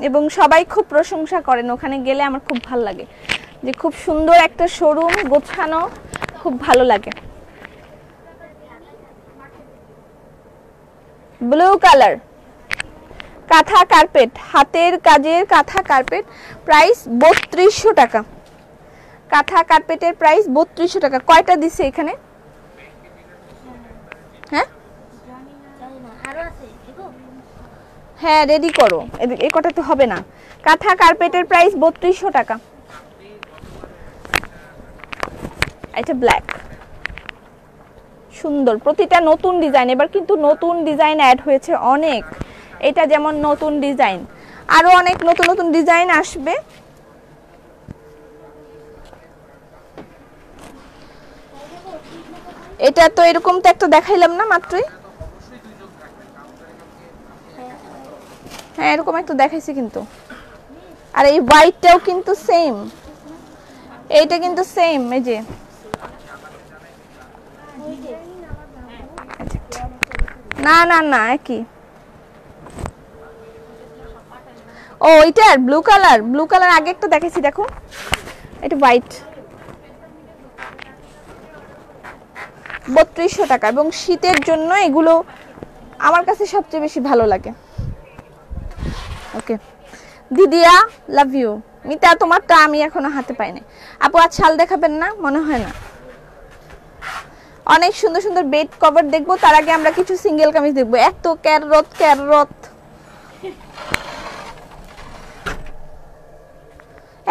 এবং সবাই খুব প্রশংসা করেন। ওখানে গেলে আমার খুব ভালো লাগে যে খুব সুন্দর একটা শোরুম, গোছানো, খুব ভালো লাগে। ব্লু কালার কাঁথা কার্পেট, হাতের কাজের কাঁথা কার্পেট, প্রাইস 3200 টাকা। কাঁথা কার্পেটের প্রাইস 3200 টাকা। কয়টা দিছে এখানে? হ্যাঁ হ্যাঁ, রেডি করো, এই কটা তো হবে না। কাঁথা কার্পেটের প্রাইস 3200 টাকা। এটা ব্ল্যাক, সুন্দর, প্রতিটা নতুন ডিজাইন। এবার কিন্তু নতুন ডিজাইন অ্যাড হয়েছে অনেক। এটা যেমন নতুন ডিজাইন, আরো অনেক নতুন নতুন ডিজাইন আসবে। এটা তো এরকম তো একটা দেখাইলাম না মাত্রই? হ্যাঁ, এরকম একটা দেখাইছি কিন্তু। আর এই হোয়াইটটাও কিন্তু সেম, এইটা কিন্তু সেম। এই যে না না না, একই। ও এটার ব্লু কালার, ব্লু কালার আগে একটা দেখাইছি, দেখো এটা হোয়াইট। 3200 টাকা। এবং শীতের জন্য এগুলো আমার কাছে সবচেয়ে বেশি ভালো লাগে। ওকে দিদিয়া, লাভ ইউ। মিতা, তোমারটা আমি এখনো হাতে পাইনি। আপু আজ শাল দেখাবেন না? মনে হয় না। অনেক সুন্দর সুন্দর বেড কভার দেখবো, তার আগে আমরা কিছু সিঙ্গেল কামিজ দেখবো। এত ক্যাররত ক্যাররত,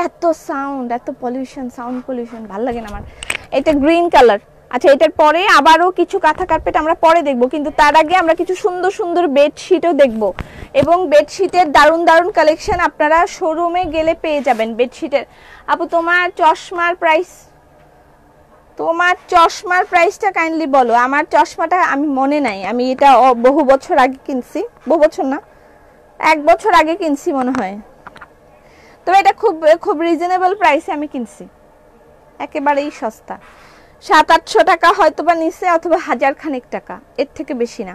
এত সাউন্ড, এত পলিউশন, সাউন্ড পলিউশন, ভালো লাগে না আমার। এটা গ্রিন কালার। আচ্ছা, এটার পরে আবারও কিছু কাঁথা কার্পেট আমরা পরে দেখব, কিন্তু তার আগে আমরা কিছু সুন্দর সুন্দর বেডশিটও দেখব। এবং বেডশিটের দারুণ দারুণ কালেকশন আপনারা শোরুমে গেলে পেয়ে যাবেন বেডশিটের। আপু তোমার চশমার প্রাইস, তোমার চশমার প্রাইসটা কাইন্ডলি বলো। আমার চশমাটা আমি মনে নাই, আমি এটা বহু বছর আগে কিনছি, বহু বছর না, 1 বছর আগে কিনছি মনে হয়। তবে এটা খুব খুব রিজনেবল প্রাইসে আমি কিনছি, একেবারেই সস্তা। 700-800 টাকা হয়তো বা নিচে, অথবা 1000 খানেক টাকা, এর থেকে বেশি না।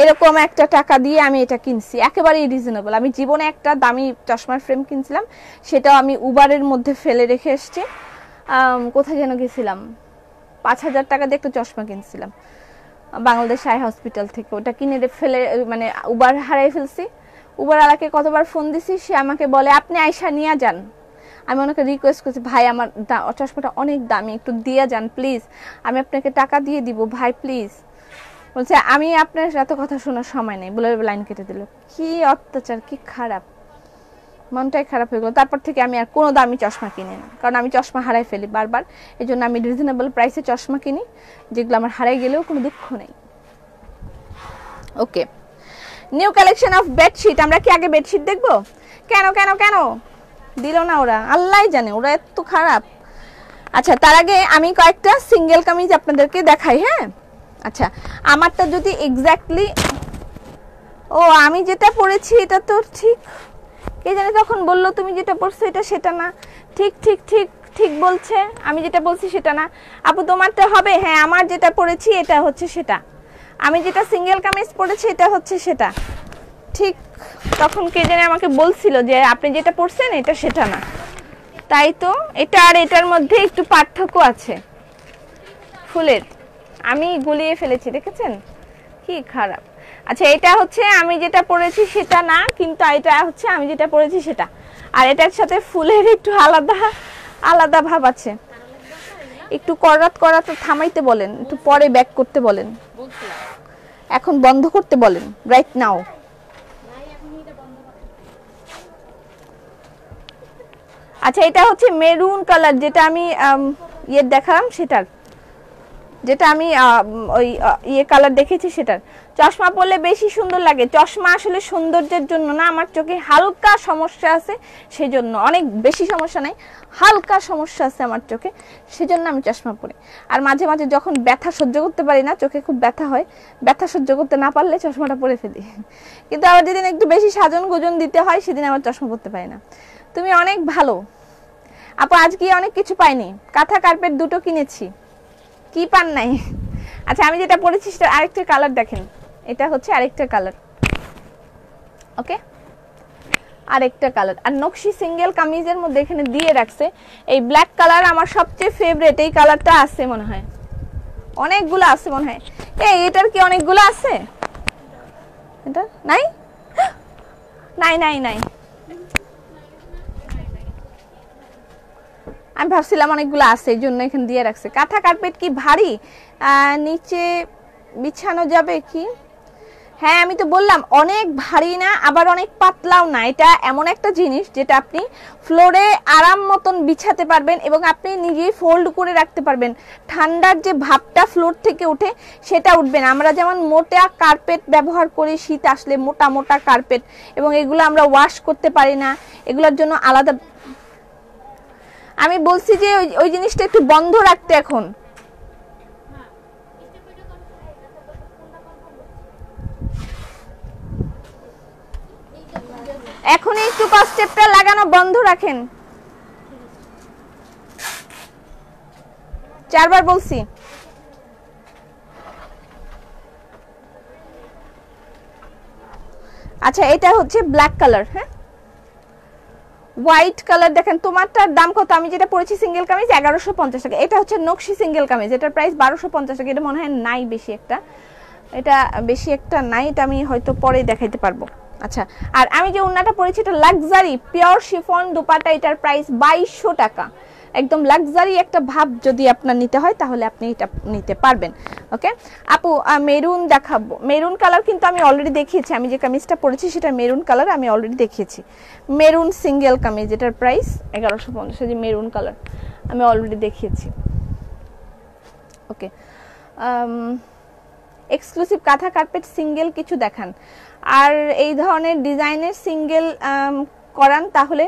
এরকম একটা টাকা দিয়ে আমি এটা কিনছি, একেবারেই রিজনেবল। আমি জীবনে একটা দামি চশমার ফ্রেম কিনছিলাম, সেটাও আমি উবারের মধ্যে ফেলে রেখে এসেছি। কোথায় যেন গেছিলাম, 5000 টাকা দিয়ে একটা চশমা কিনছিলাম বাংলাদেশ আই হসপিটাল থেকে। ওটা কিনে ফেলে, মানে উবার হারাই ফেলছি। উবারওয়ালাকে কতবার ফোন দিছি, সে আমাকে বলে আপনি আয়সা নিয়ে যান। আমি ওনাকে রিকোয়েস্ট করছি, ভাই আমার চশমাটা অনেক দামি, একটু দিয়ে যান প্লিজ, আমি আপনাকে টাকা দিয়ে দিব ভাই প্লিজ। বলছে আমি আপনার এত কথা শোনার সময় নেই, বলে লাইন কেটে দিল। কি অত্যাচার, কি খারাপ, মনটাই খারাপ হয়ে গেল। তারপর থেকে আমি আর কোনো দামি চশমা কিনি না, কারণ আমি চশমা হারাই ফেলি বারবার। এই জন্য আমি রিজনেবল প্রাইসে চশমা কিনি, যেগুলো আমার হারাই গেলেও কোনো দুঃখ নেই। ওকে, নিউ কালেকশন অফ বেডশিট। আমরা কি আগে বেডশিট দেখবো? কেন কেন কেন দিল না ওরা, আল্লাহ জানে, ওরা এত খারাপ। আচ্ছা, তার আগে আমি কয়েকটা সিঙ্গেল কামিজ আপনাদেরকে দেখাই। হ্যাঁ, আচ্ছা, আমারটা যদি এক্স্যাক্টলি, ও আমি যেটা পরেছি এটা তো ঠিক, কে জানে তখন বললো তুমি যেটা পরছো এটা সেটা না। ঠিক ঠিক ঠিক ঠিক বলছে, আমি যেটা বলছি সেটা না। আপু তোমারটা হবে? হ্যাঁ, আমার যেটা পরেছি এটা হচ্ছে সেটা, আমি যেটা সিঙ্গেল কামিজ পরেছি এটা হচ্ছে সেটা। ঠিক তখন কে জানে আমাকে বলছিল যে আপনি যেটা পরছেন এটা সেটা না, তাই তো এটা আর এটার মধ্যে একটু পার্থক্য আছে ফুলের। আমি গুলিয়ে ফেলেছি, দেখেছেন কি খারাপ। আচ্ছা এটা হচ্ছে আমি যেটা পরেছি সেটা না, কিন্তু এটা হচ্ছে আমি যেটা পরেছি সেটা, আর এটার সাথে ফুলের একটু আলাদা আলাদা ভাব আছে। একটু করাত করাত থামাইতে বলেন, একটু পরে ব্যাক করতে বলেন, এখন বন্ধ করতে বলেন রাইট নাও। আচ্ছা এটা হচ্ছে মেরুন কালার, যেটা আমি ইয়ে দেখালাম সেটার, যেটা আমি ওই ইয়ে কালার দেখেছি সেটার। চশমা পরলে বেশি সুন্দর লাগে। চশমা আসলে সৌন্দর্যের জন্য না, আমার চোখে হালকা সমস্যা আছে সেজন্য, অনেক বেশি সমস্যা নাই, হালকা সমস্যা আছে আমার চোখে, সেজন্য আমি চশমা পরি। আর মাঝে মাঝে যখন ব্যথা সহ্য করতে পারি না, চোখে খুব ব্যথা হয়, ব্যথা সহ্য করতে না পারলে চশমাটা পরে ফেলি। কিন্তু আবার যেদিন একটু বেশি সাজন গুজন দিতে হয় সেদিন আমার চশমা পরতে পারি না। তুমি অনেক ভালো আপু, আজকে অনেক কিছু পাইনি, কাঁথা কার্পেট দুটো কিনেছি, কি পান নাই? আচ্ছা আমি যেটা পরেছি সেটা আরেকটা কালার দেখেন, এটা হচ্ছে আরেকটা কালার, ওকে আরেকটা কালার। আর নকশি সিঙ্গেল কামিজের মধ্যে এখানে দিয়ে রাখছে এই ব্ল্যাক কালার, আমার সবচেয়ে ফেভারিট এই কালারটা আছে মনে হয়, অনেকগুলো আছে মনে হয়। এই এটার কি অনেকগুলো আছে? এটা নাই নাই নাই নাই, আমি ভাবছিলাম অনেকগুলো আছে এই জন্য এখানে দিয়ে রাখছে। কাঁথা কার্পেট কি ভারী, নিচে বিছানো যাবে কি? হ্যাঁ আমি তো বললাম অনেক ভারী না, আবার অনেক পাতলাও না, এটা এমন একটা জিনিস যেটা আপনি ফ্লোরে আরাম মতন বিছাতে পারবেন এবং আপনি নিজেই ফোল্ড করে রাখতে পারবেন। ঠান্ডার যে ভাবটা ফ্লোর থেকে উঠে সেটা উঠবে না। আমরা যেমন মোটা কার্পেট ব্যবহার করি শীত আসলে, মোটা মোটা কার্পেট, এবং এগুলো আমরা ওয়াশ করতে পারি না, এগুলোর জন্য আলাদা। আমি বলছি যে ওই জিনিসটা একটু বন্ধ রাখতে এখন। এখন একটু কস্টেপটা লাগানো বন্ধ রাখেন, 4 বার বলছি। আচ্ছা এটা হচ্ছে ব্ল্যাক কালার, হ্যাঁ হোয়াইট কালার দেখেন। তোমারটার দাম কত? আমি যেটা পরেছি সিঙ্গেল কামিজ 1150 টাকা। এটা হচ্ছে নকশি সিঙ্গেল কামিজ, এটার প্রাইস 1250 টাকা। এটা মনে হয় নাই বেশি একটা, এটা বেশি একটা নাই, এটা আমি হয়তো পরে দেখাইতে পারবো। আচ্ছা আর আমি যে ওন্নাটা পরেছি এটা লাক্সারি পিওর শিফন দুপাটা, এটার প্রাইস 2200 টাকা। একদম লাক্সারি একটা ভাব যদি আপনার নিতে হয় তাহলে আপনি এটা নিতে পারবেন। ওকে আপু মেরুন দেখাবো, মেরুন কালার কিন্তু আমি অলরেডি দেখিয়েছি, আমি যে কামিজটা পরেছি সেটা মেরুন কালার আমি অলরেডি দেখিয়েছি। মেরুন সিঙ্গেল কামিজ, এটার প্রাইস 1150, যে মেরুন কালার আমি অলরেডি দেখিয়েছি। ওকে এক্সক্লুসিভ কাঁথা কার্পেট সিঙ্গেল কিছু দেখান, আর এই ধরনের ডিজাইনের সিঙ্গেল করান তাহলে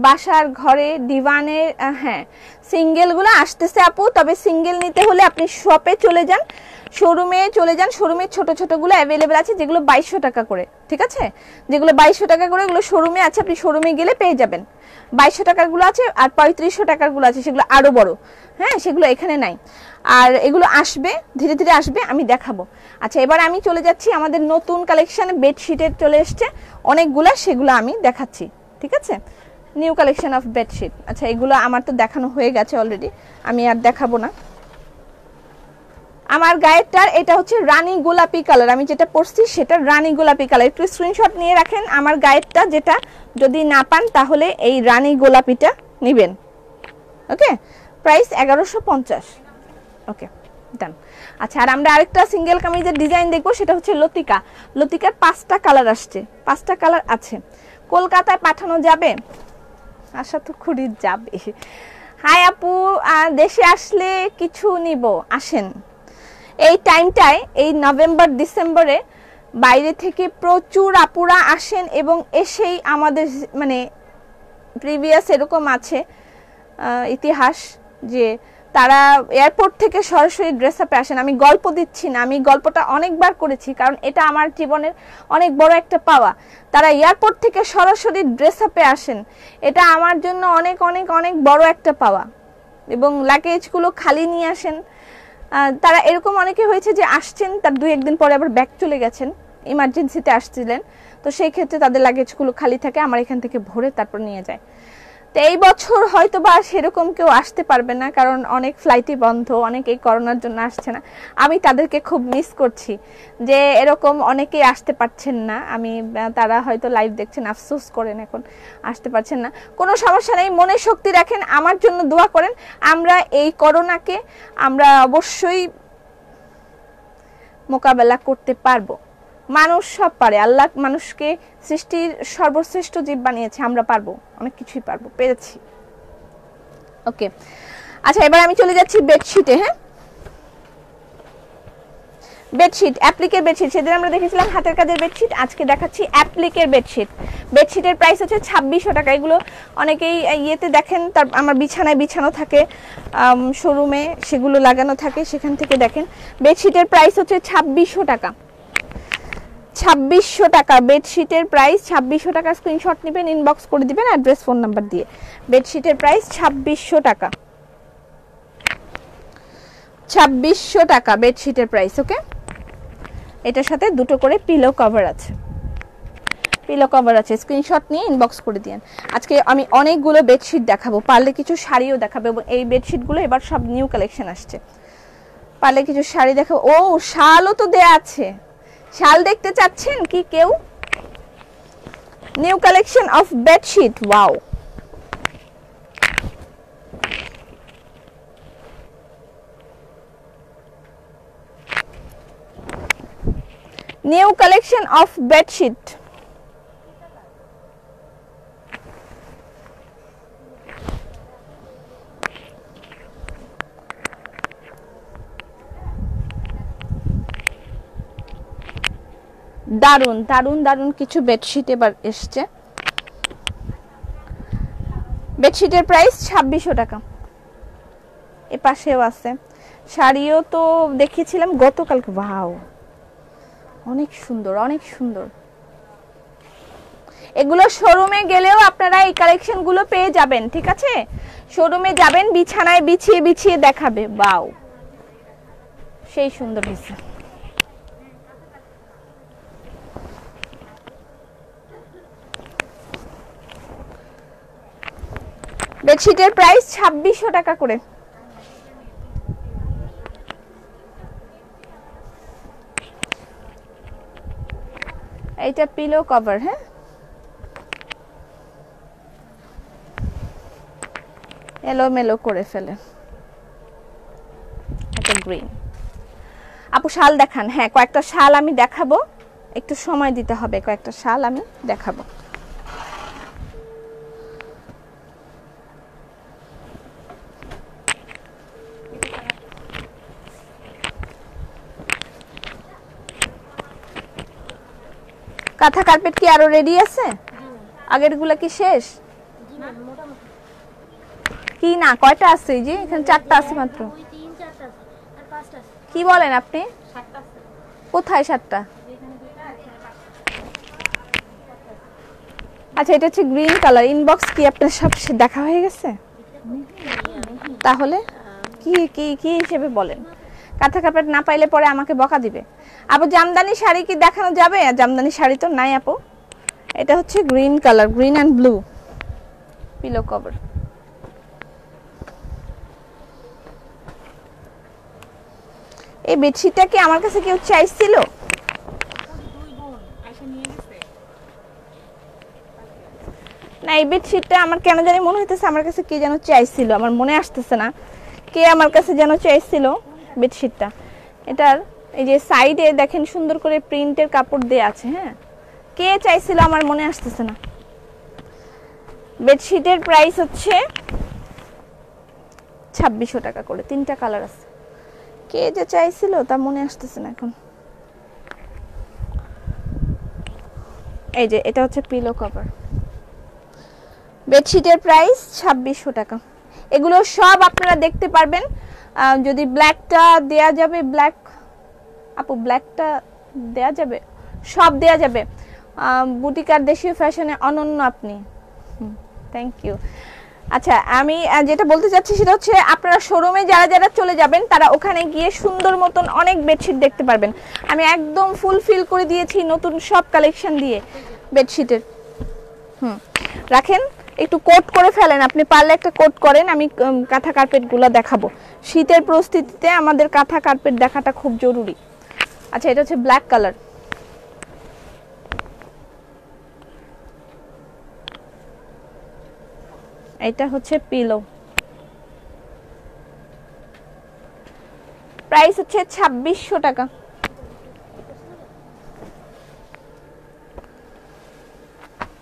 বাসার ঘরে ডিভানের। হ্যাঁ সিঙ্গেলগুলো আসতেছে আপু, তবে সিঙ্গেল নিতে হলে আপনি শপে চলে যান, শোরুমে চলে যান, শোরুমে ছোট ছোটগুলো অ্যাভেলেবেল আছে যেগুলো 2200 টাকা করে, ঠিক আছে, যেগুলো 2200 টাকা করে এগুলো শোরুমে আছে, আপনি শোরুমে গেলে পেয়ে যাবেন। 2200 টাকারগুলো আছে আর 3500 টাকারগুলো আছে, সেগুলো আরো বড়, হ্যাঁ সেগুলো এখানে নাই। আর এগুলো আসবে ধীরে ধীরে আসবে, আমি দেখাবো। আচ্ছা এবার আমি চলে যাচ্ছি আমাদের নতুন কালেকশন, বেডশিটের চলে এসছে অনেকগুলো, সেগুলো আমি দেখাচ্ছি, ঠিক আছে, নিউ কালেকশন অফ বেডশিট। আচ্ছা এগুলো আমার তো দেখানো হয়ে গেছে অলরেডি, আমি আর দেখাবো না। আমার গায়েরটার এটা হচ্ছে রানী গোলাপি কালার, আমি যেটা পরছি সেটা রানী গোলাপি কালার, একটু স্ক্রিনশট নিয়ে রাখেন। আমার গায়েরটা যেটা যদি না পান তাহলে এই রানী গোলাপিটা নেবেন। Okay price 1150। ওকে ডান। আচ্ছা আর আমরা আরেকটা সিঙ্গেল কামিজের ডিজাইন দেখবো, সেটা হচ্ছে লতিকা। লতিকার 5টা কালার আসছে, 5টা কালার আছে। কলকাতায় পাঠানো যাবে? আশা তো খুবই যাবে। হাই আপু দেশে আসলে কিছু নিব, আসেন। এই টাইমটায় এই নভেম্বর ডিসেম্বরে বাইরে থেকে প্রচুর আপুরা আসেন এবং এসেই আমাদের মানে প্রিভিয়াস এরকম আছে ইতিহাস যে তারা এয়ারপোর্ট থেকে সরাসরি ড্রেস আপে আসেন। আমি গল্প দিচ্ছি না, আমি গল্পটা অনেকবার করেছি, কারণ এটা আমার জীবনের অনেক বড় একটা পাওয়া। তারা এয়ারপোর্ট থেকে সরাসরি ড্রেস আপে আসেন, এটা আমার জন্য অনেক অনেক অনেক বড় একটা পাওয়া। এবং লাগেজগুলো খালি নিয়ে আসেন। তারা এরকম অনেকে হয়েছে যে আসছেন, তার 2-1 দিন পরে আবার ব্যাক চলে গেছেন, ইমার্জেন্সিতে আসছিলেন, তো সেই ক্ষেত্রে তাদের লাগেজগুলো খালি থাকে, আমার এখান থেকে ভরে তারপর নিয়ে যায়। তো এই বছর হয়তো বা সেরকম কেউ আসতে পারবে না, কারণ অনেক ফ্লাইটই বন্ধ, অনেক এই করোনার জন্য আসছে না। আমি তাদেরকে খুব মিস করছি যে এরকম অনেকেই আসতে পারছেন না। তারা হয়তো লাইভ দেখছেন, আফসোস করেন এখন আসতে পারছেন না। কোনো সমস্যা নেই, মনে শক্তি রাখেন, আমার জন্য দোয়া করেন। আমরা এই করোনাকে আমরা অবশ্যই মোকাবেলা করতে পারবো। মানুষ সব পারে, আল্লাহ মানুষকে সৃষ্টির সর্বশ্রেষ্ঠ জীব বানিয়েছে, আমরা পারবো, অনেক কিছুই পারবো, পেরেছি। ওকে, আচ্ছা এবার আমি চলে যাচ্ছি বেডশিটে। হ্যাঁ, বেডশিট, অ্যাপ্লিকের বেডশিট। সেদিন আমরা দেখেছিলাম হাতের কাজের বেডশিট, আজকে দেখাচ্ছি অ্যাপ্লিকের বেডশিট। বেডশিটের প্রাইস হচ্ছে 2600 টাকা। এগুলো অনেকেই ইয়েতে দেখেন, তার আমার বিছানায় বিছানো থাকে, শোরুমে সেগুলো লাগানো থাকে, সেখান থেকে দেখেন। বেডশিটের প্রাইস হচ্ছে 2600 টাকা। 2600 টাকা বেডশিটের প্রাইস, 2600 টাকা। স্ক্রিনশট নেবেন, ইনবক্স করে দিবেন অ্যাড্রেস ফোন নাম্বার দিয়ে। বেডশিটের প্রাইস 2600 টাকা, 2600 টাকা বেডশিটের প্রাইস। ওকে, এটার সাথে দুটো করে পিলো কভার আছে, পিলো কভার আছে। স্ক্রিনশট নিয়ে ইনবক্স করে দিন। আজকে আমি অনেকগুলো বেডশিট দেখাবো, পারলে কিছু শাড়িও দেখাবো, এবং এই বেডশিটগুলো এবার সব নিউ কালেকশন আসছে। পারলে কিছু শাড়ি দেখাবো। ও, শালও তো দেয়া আছে, শাল দেখতে চাচ্ছেন কি কেউ? New collection of bedsheet, wow. New collection of bedsheet, দারুন দারুন দারুন কিছু বেডশিট এবার এসছে। বেডশিটের প্রাইস 2600 টাকা। এ পাশেও আছে শাড়িও, তো দেখিয়েছিলাম গতকালকে। ওয়াও, অনেক সুন্দর, অনেক সুন্দর। এগুলো শোরুমে গেলেও আপনারা এই কালেকশন গুলো পেয়ে যাবেন, ঠিক আছে? শোরুমে যাবেন, বিছানায় বিছিয়ে বিছিয়ে দেখাবে। ওয়াও, সেই সুন্দর হয়েছে। বেডশিটের প্রাইস 2600 টাকা করে। এইটা পিলো কভার। হ্যাঁ, এলোমেলো করে ফেলে। এটা গ্রিন। আপু শাল দেখান। হ্যাঁ, কয়েকটা শাল আমি দেখাবো, একটু সময় দিতে হবে। কয়েকটা শাল আমি দেখাবো। কাঁথা কার্পেট কি আরো রেডি আছে? আগের গুলা কি শেষ? কি না, কয়টা আছে? এই যে এখানে 4টা আছে মাত্র। কি বলেন আপনি? কোথায় 7টা? আচ্ছা, এটা হচ্ছে গ্রিন কালার। ইনবক্স কি আপনার সব দেখা হয়ে গেছে? তাহলে কি কি কি হিসেবে বলেন? কাঁথা কার্পেট না পাইলে পরে আমাকে বকা দিবে। আপু জামদানি শাড়ি কি দেখানো যাবে? জামদানি শাড়ি তো নাই আপু। এটা হচ্ছে green colour, green and blue pillow cover. এই বেডশিটটা কি আমার কাছে কেউ চাইছিল? না, এই বেডশিটটা আমার কেন জানি মনে হইতেছে আমার কাছে কে যেন চাইছিল, আমার মনে আসতেছে না কে আমার কাছে যেন চাইছিল বেডশিটটা। এটার এই যে সাইডে দেখেন সুন্দর করে প্রিন্টের কাপড় দেয়া আছে। হ্যাঁ, কে চাইছিল আমার মনে আসতেছে না। বেডশিটের প্রাইস হচ্ছে 2600 টাকা করে। 3টা কালার আছে। কে যে চাইছিল তা মনে আসতেছে না এখন। এই যে এটা হচ্ছে পিলো কভার। বেডশিটের প্রাইস 2600 টাকা। এগুলো সব আপনারা দেখতে পারবেন। যদি ব্ল্যাকটা দেয়া যাবে, ব্ল্যাক আপু ব্ল্যাকটা দেয়া যাবে, সব দেয়া যাবে। বুটিকার দেশীয় ফ্যাশনে অনন্য আপনি। Thank you. আচ্ছা, আমি যেটা বলতে চাচ্ছি সেটা হচ্ছে আপনারা শোরুমে যারা যারা চলে যাবেন তারা ওখানে গিয়ে সুন্দর মতন অনেক বেডশিট দেখতে পারবেন। আমি একদম ফুলফিল করে দিয়েছি নতুন সব কালেকশন দিয়ে। বেডশিটের। রাখেন, একটু কোট করে ফেলেন, আপনি পারলে একটা কোট করেন। আমি কাঁথা কার্পেটগুলো দেখাবো। শীতের প্রস্তুতিতে আমাদের কাঁথা কার্পেট দেখাটা খুব জরুরি। আচ্ছা, এটা হচ্ছে ব্ল্যাক কালার। এটা হচ্ছে পিলো, প্রাইস হচ্ছে 2600 টাকা।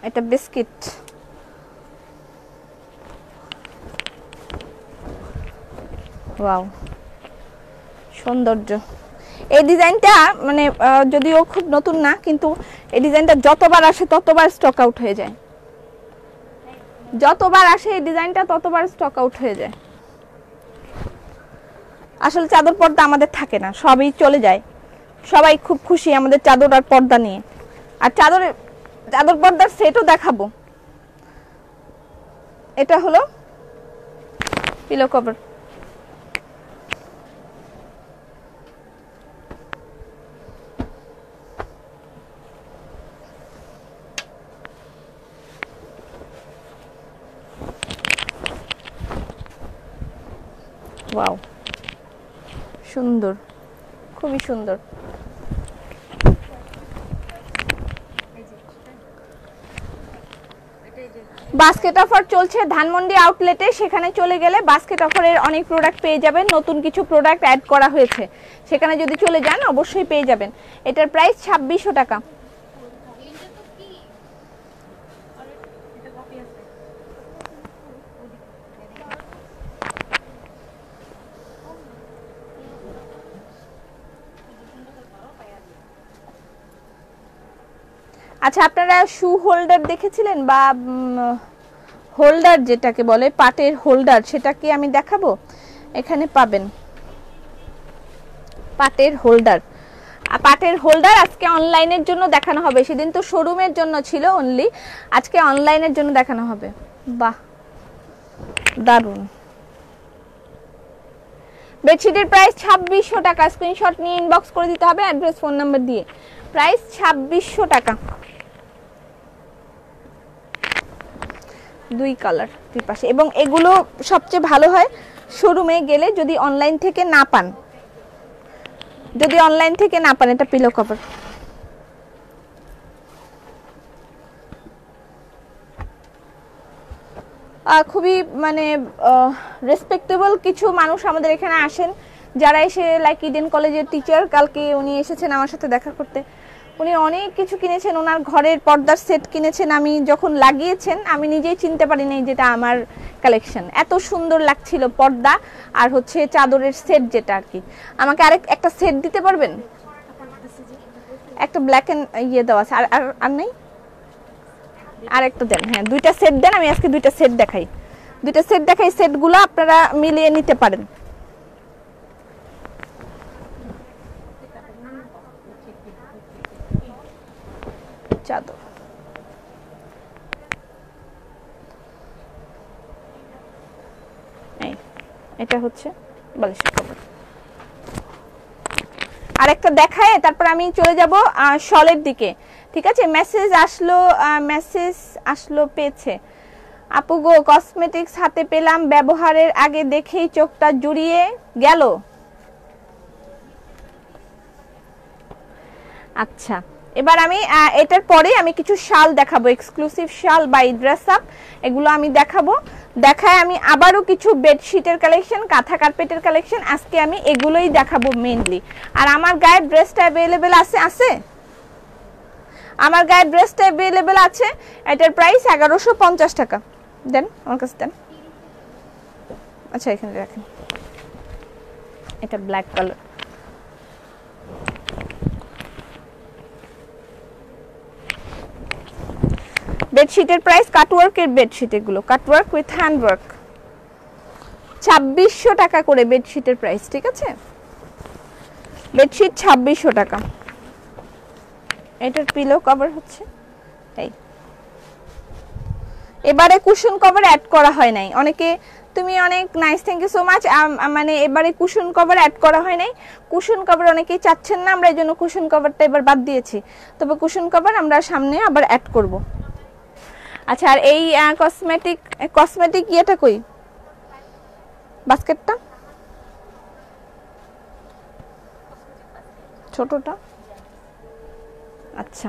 এটা বিস্কিট, ওয়াও সৌন্দর্য। এই ডিজাইনটা মানে যদিও খুব নতুন না, কিন্তু এই ডিজাইনটা যতবার আসে ততবার স্টক আউট হয়ে যায়। যতবার আসে এই ডিজাইনটা ততবার স্টক আউট হয়ে যায়। আসলে চাদর পর্দা আমাদের থাকে না, সবই চলে যায়। সবাই খুব খুশি আমাদের চাদর আর পর্দা নিয়ে। আর চাদর পর্দার সেটও দেখাবো। এটা হলো পিলো কভার। ওয়াও, সুন্দর, খুবই সুন্দর। বাস্কেট অফার চলছে ধানমন্ডি আউটলেটে, সেখানে চলে গেলে বাস্কেট অফারের অনেক প্রোডাক্ট পেয়ে যাবেন। নতুন কিছু প্রোডাক্ট অ্যাড করা হয়েছে, সেখানে যদি চলে যান অবশ্যই পেয়ে যাবেন। এটার প্রাইস 2600 টাকা। আচ্ছা, আপনারা শু হোল্ডার দেখেছিলেন বা হোল্ডার যেটাকে বলে পাটের হোল্ডার, সেটা কি আমি দেখাবো? এখানে পাবেন পাটের হোল্ডার। পাটের হোল্ডার আজকে অনলাইনের জন্য দেখানো হবে। সেদিন তো শোরুমের জন্য ছিল অনলি, আজকে অনলাইনের জন্য দেখানো হবে। বাহ, দারুন। বেডশিটের প্রাইস 2600 টাকা। স্ক্রিনশট নিয়ে ইনবক্স করে দিতে হবে অ্যাড্রেস ফোন নাম্বার দিয়ে। প্রাইস 2600 টাকা। দুই কালার দুই পাশে। এবং এগুলো সবচেয়ে ভালো হয় শোরুমে গেলে, যদি অনলাইন থেকে না পান। এটা পিলো কভার। খুবই মানে রেসপেক্টেবল কিছু মানুষ আমাদের এখানে আসেন, যারা এসে লাইক ইডেন কলেজের টিচার। কালকে উনি এসেছেন আমার সাথে দেখা করতে। উনি অনেক কিছু কিনেছেন, ওনার ঘরের পর্দার সেট কিনেছেন। আমি যখন লাগিয়েছেন আমি নিজেই চিনতে পারি নাই যেটা আমার কালেকশন। এত সুন্দর লাগছিল পর্দা আর হচ্ছে চাদরের সেট, যেটা আর কি। আমাকে একটা সেট দিতে পারবেন? একটা ব্ল্যাক এন্ড ইয়ে দেওয়া আছে, আর নেই? আর একটা দেন। হ্যাঁ, দুইটা সেট দেন। আমি আজকে দুইটা সেট দেখাই। সেটগুলো আপনারা মিলিয়ে নিতে পারেন। চাদর, এটা হচ্ছে বালিশের কভার। আরেকটা দেখায় তারপর আমি চলে যাব শলের দিকে। ঠিক আছে, মেসেজ আসলো পেয়েছে। আপু গো, কসমেটিক্স হাতে পেলাম, ব্যবহারের আগে দেখেই চোখটা জুড়িয়ে গেল। আচ্ছা, এবার আমি এটার পরে আমি কিছু শাল দেখাবো, এক্সক্লুসিভ শাল বাই ড্রেস আপ। এগুলো আমি দেখায় আমি আবারও কিছু বেডশিটের কালেকশন, কাঁথা কার্পেটের কালেকশন, আজকে আমি এগুলোই দেখাবো মেইনলি। আর আমার গায়ের ড্রেসটা অ্যাভেলেবেল আছে। আমার গায়ের ড্রেসটা অ্যাভেলেবেল আছে। এটার প্রাইস 1150 টাকা। দেন আমার কাছে দেন। আচ্ছা, এখানে রাখেন। এটা ব্ল্যাক কালার। বেডশিটের প্রাইস, কাটওয়ার্কের বেডশিট, এগুলো কাটওয়ার্ক উইথ হ্যান্ডওয়ার্ক। 2600 টাকা করে বেডশিটের প্রাইস। ঠিক আছে, বেডশিট 2600 টাকা। এটার পিলো কভার হচ্ছে এই এবারে কুশন কভার অ্যাড করা হয় নাই। অনেকে তুমি অনেক nice, thank you so much. মানে এবারে কুশন কভার অ্যাড করা হয় নাই। কুশন কভার অনেকেই চাচ্ছেন না, আমরা এই জন্য কুশন কভারটা এবার বাদ দিয়েছি। তবে কুশন কভার আমরা সামনে আবার অ্যাড করব। আচ্ছা, আর এই কসমেটিক ইয়েটা কই, বাস্কেটটা ছোটটা? আচ্ছা,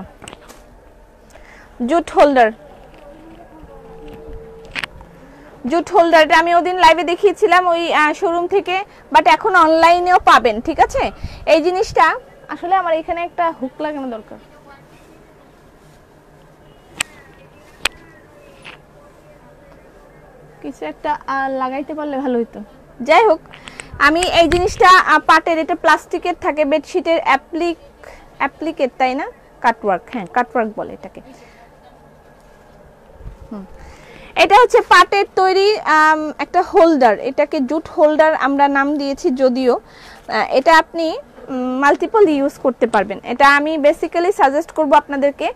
জুট হোল্ডারটা আমি ওদিন লাইভে দেখিয়েছিলাম ওই শোরুম থেকে, বাট এখন অনলাইনেও পাবেন, ঠিক আছে? এই জিনিসটা আসলে আমার এখানে একটা হুক লাগানো দরকার। কিছু একটা লাগাইতে পারলে ভালো হতো। যাই হোক, আমি এই জিনিসটা পাটের, এটা প্লাস্টিকের থাকে, বেডশিটের অ্যাপ্লিকেট, তাই না? কাটওয়ার্ক, হ্যাঁ কাটওয়ার্ক বলে এটাকে। এটা হচ্ছে পাটের তৈরি একটা হোল্ডার, এটাকে জুট হোল্ডার আমরা নাম দিয়েছি। যদিও এটা আপনি মাল্টিপল ইউজ করতে পারবেন। এটা আমি বেসিক্যালি সাজেস্ট করব আপনাদেরকে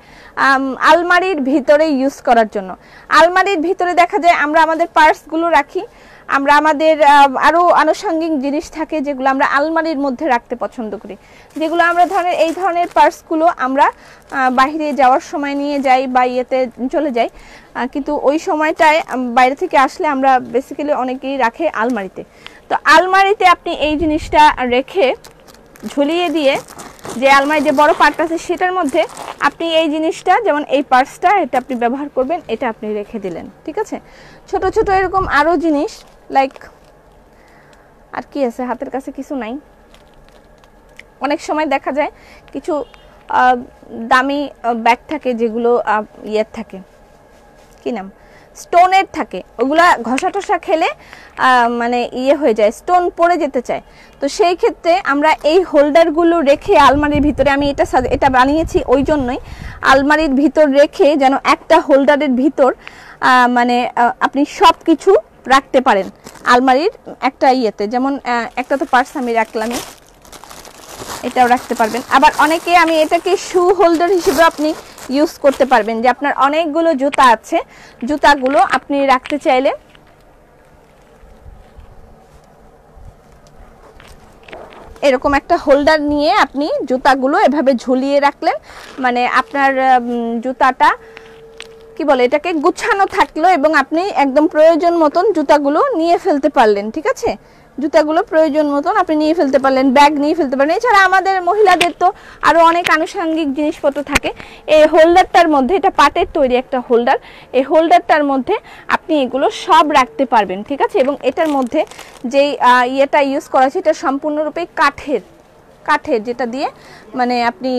আলমারির ভিতরে ইউজ করার জন্য। আলমারির ভিতরে দেখা যায় আমরা আমাদের পার্সগুলো রাখি, আমরা আমাদের আরও আনুষঙ্গিক জিনিস থাকে যেগুলো আমরা আলমারির মধ্যে রাখতে পছন্দ করি, যেগুলো আমরা এই ধরনের পার্সগুলো আমরা বাইরে যাওয়ার সময় নিয়ে যাই বা ইয়েতে চলে যাই, কিন্তু ওই সময়টায় বাইরে থেকে আসলে আমরা বেসিক্যালি অনেকেই রাখে আলমারিতে। তো আলমারিতে আপনি এই জিনিসটা রেখে ঝুলিয়ে দিয়ে, যে আলমারি যে বড় পার্ট আছে সেটার মধ্যে আপনি এই জিনিসটা, যেমন এই পার্সটা, এটা আপনি ব্যবহার করবেন, এটা আপনি রেখে দিলেন, ঠিক আছে? ছোট ছোট এরকম আরও জিনিস, লাইক আর কি আছে, হাতের কাছে কিছু নাই। অনেক সময় দেখা যায় কিছু দামি ব্যাগ থাকে যেগুলো ইয়ের থাকে, কি নাম, স্টোনের থাকে, ওগুলা ঘষা টসা খেলে মানে ইয়ে হয়ে যায়, স্টোন পড়ে যেতে চায়। তো সেই ক্ষেত্রে আমরা এই হোল্ডারগুলো রেখে আলমারির ভিতরে, আমি এটা বানিয়েছি ওই জন্যই, আলমারির ভিতর রেখে যেন একটা হোল্ডারের ভিতর মানে আপনি সব কিছু রাখতে পারেন আলমারির একটা ইয়েতে। যেমন একটা তো পার্স আমি রাখলামই, এটাও রাখতে পারবেন। আবার অনেকে, আমি এটাকে শু হোল্ডার হিসেবে আপনি ইউজ করতে পারবেন, যে আপনার অনেকগুলো জুতা আছে, জুতাগুলো আপনি রাখতে চাইলে এরকম একটা হোল্ডার নিয়ে আপনি জুতাগুলো এভাবে ঝুলিয়ে রাখলেন, মানে আপনার জুতাটা কি বলে এটাকে, গুছানো থাকলো, এবং আপনি একদম প্রয়োজন মতন জুতাগুলো নিয়ে ফেলতে পারলেন, ঠিক আছে? জুতাগুলো প্রয়োজন মতন আপনি নিয়ে ফেলতে পারলেন, ব্যাগ নিয়ে ফেলতে পারলেন। এছাড়া আমাদের মহিলাদের তো আরও অনেক আনুষঙ্গিক জিনিসপত্র থাকে। এই হোল্ডারটার মধ্যে, এটা পাটের তৈরি একটা হোল্ডার, এই হোল্ডারটার মধ্যে আপনি এগুলো সব রাখতে পারবেন, ঠিক আছে? এবং এটার মধ্যে যেই ইয়েটা ইউজ করা আছে, এটা সম্পূর্ণরূপে কাঠের, যেটা দিয়ে মানে আপনি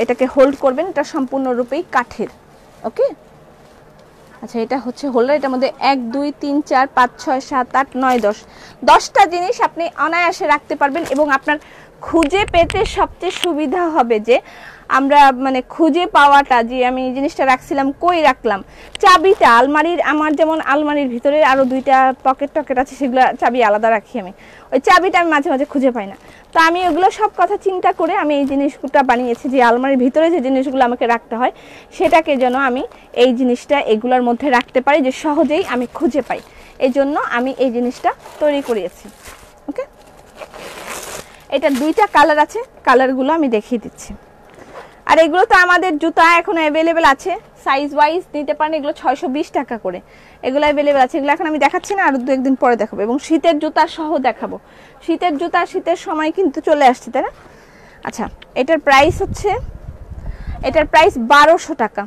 এটাকে হোল্ড করবেন, এটা সম্পূর্ণরূপেই কাঠের। ওকে, আচ্ছা, এটা হচ্ছে হোল্ডার। এটার মধ্যে 1 2 3 4 5 6 7 8 9 10টা জিনিস আপনি অনায়াসে রাখতে পারবেন। এবং আপনার খুঁজে পেতে সবচেয়ে সুবিধা হবে যে আমরা মানে খুঁজে পাওয়াটা, যে আমি জিনিসটা রাখছিলাম কই রাখলাম, চাবিটা আলমারির, আমার যেমন আলমারির ভিতরে আরও 2টা পকেট আছে, সেগুলো চাবি আলাদা রাখি আমি, ওই চাবিটা আমি মাঝে মাঝে খুঁজে পাই না। তো আমি ওগুলো সব কথা চিন্তা করে আমি এই জিনিসগুলো বানিয়েছি, যে আলমারির ভিতরে যে জিনিসগুলো আমাকে রাখতে হয় সেটাকে যেন আমি এই জিনিসটা এগুলোর মধ্যে রাখতে পারি, যে সহজেই আমি খুঁজে পাই। এই জন্য আমি এই জিনিসটা তৈরি করিয়েছি। ওকে, এটা 2টা কালার আছে, কালারগুলো আমি দেখিয়ে দিচ্ছি। আর এগুলো তো আমাদের জুতা এখন অ্যাভেলেবেল আছে, সাইজ ওয়াইজ নিতে পারেন। এগুলো 620 টাকা করে, এগুলো অ্যাভেলেবেল আছে। এগুলো এখন আমি দেখাচ্ছি না, আর 2-1 দিন পরে দেখাবো। এবং শীতের জুতা সহ দেখাবো। শীতের জুতা শীতের সময় কিন্তু চলে আসছে, তাই না? আচ্ছা, এটার প্রাইস 1200 টাকা,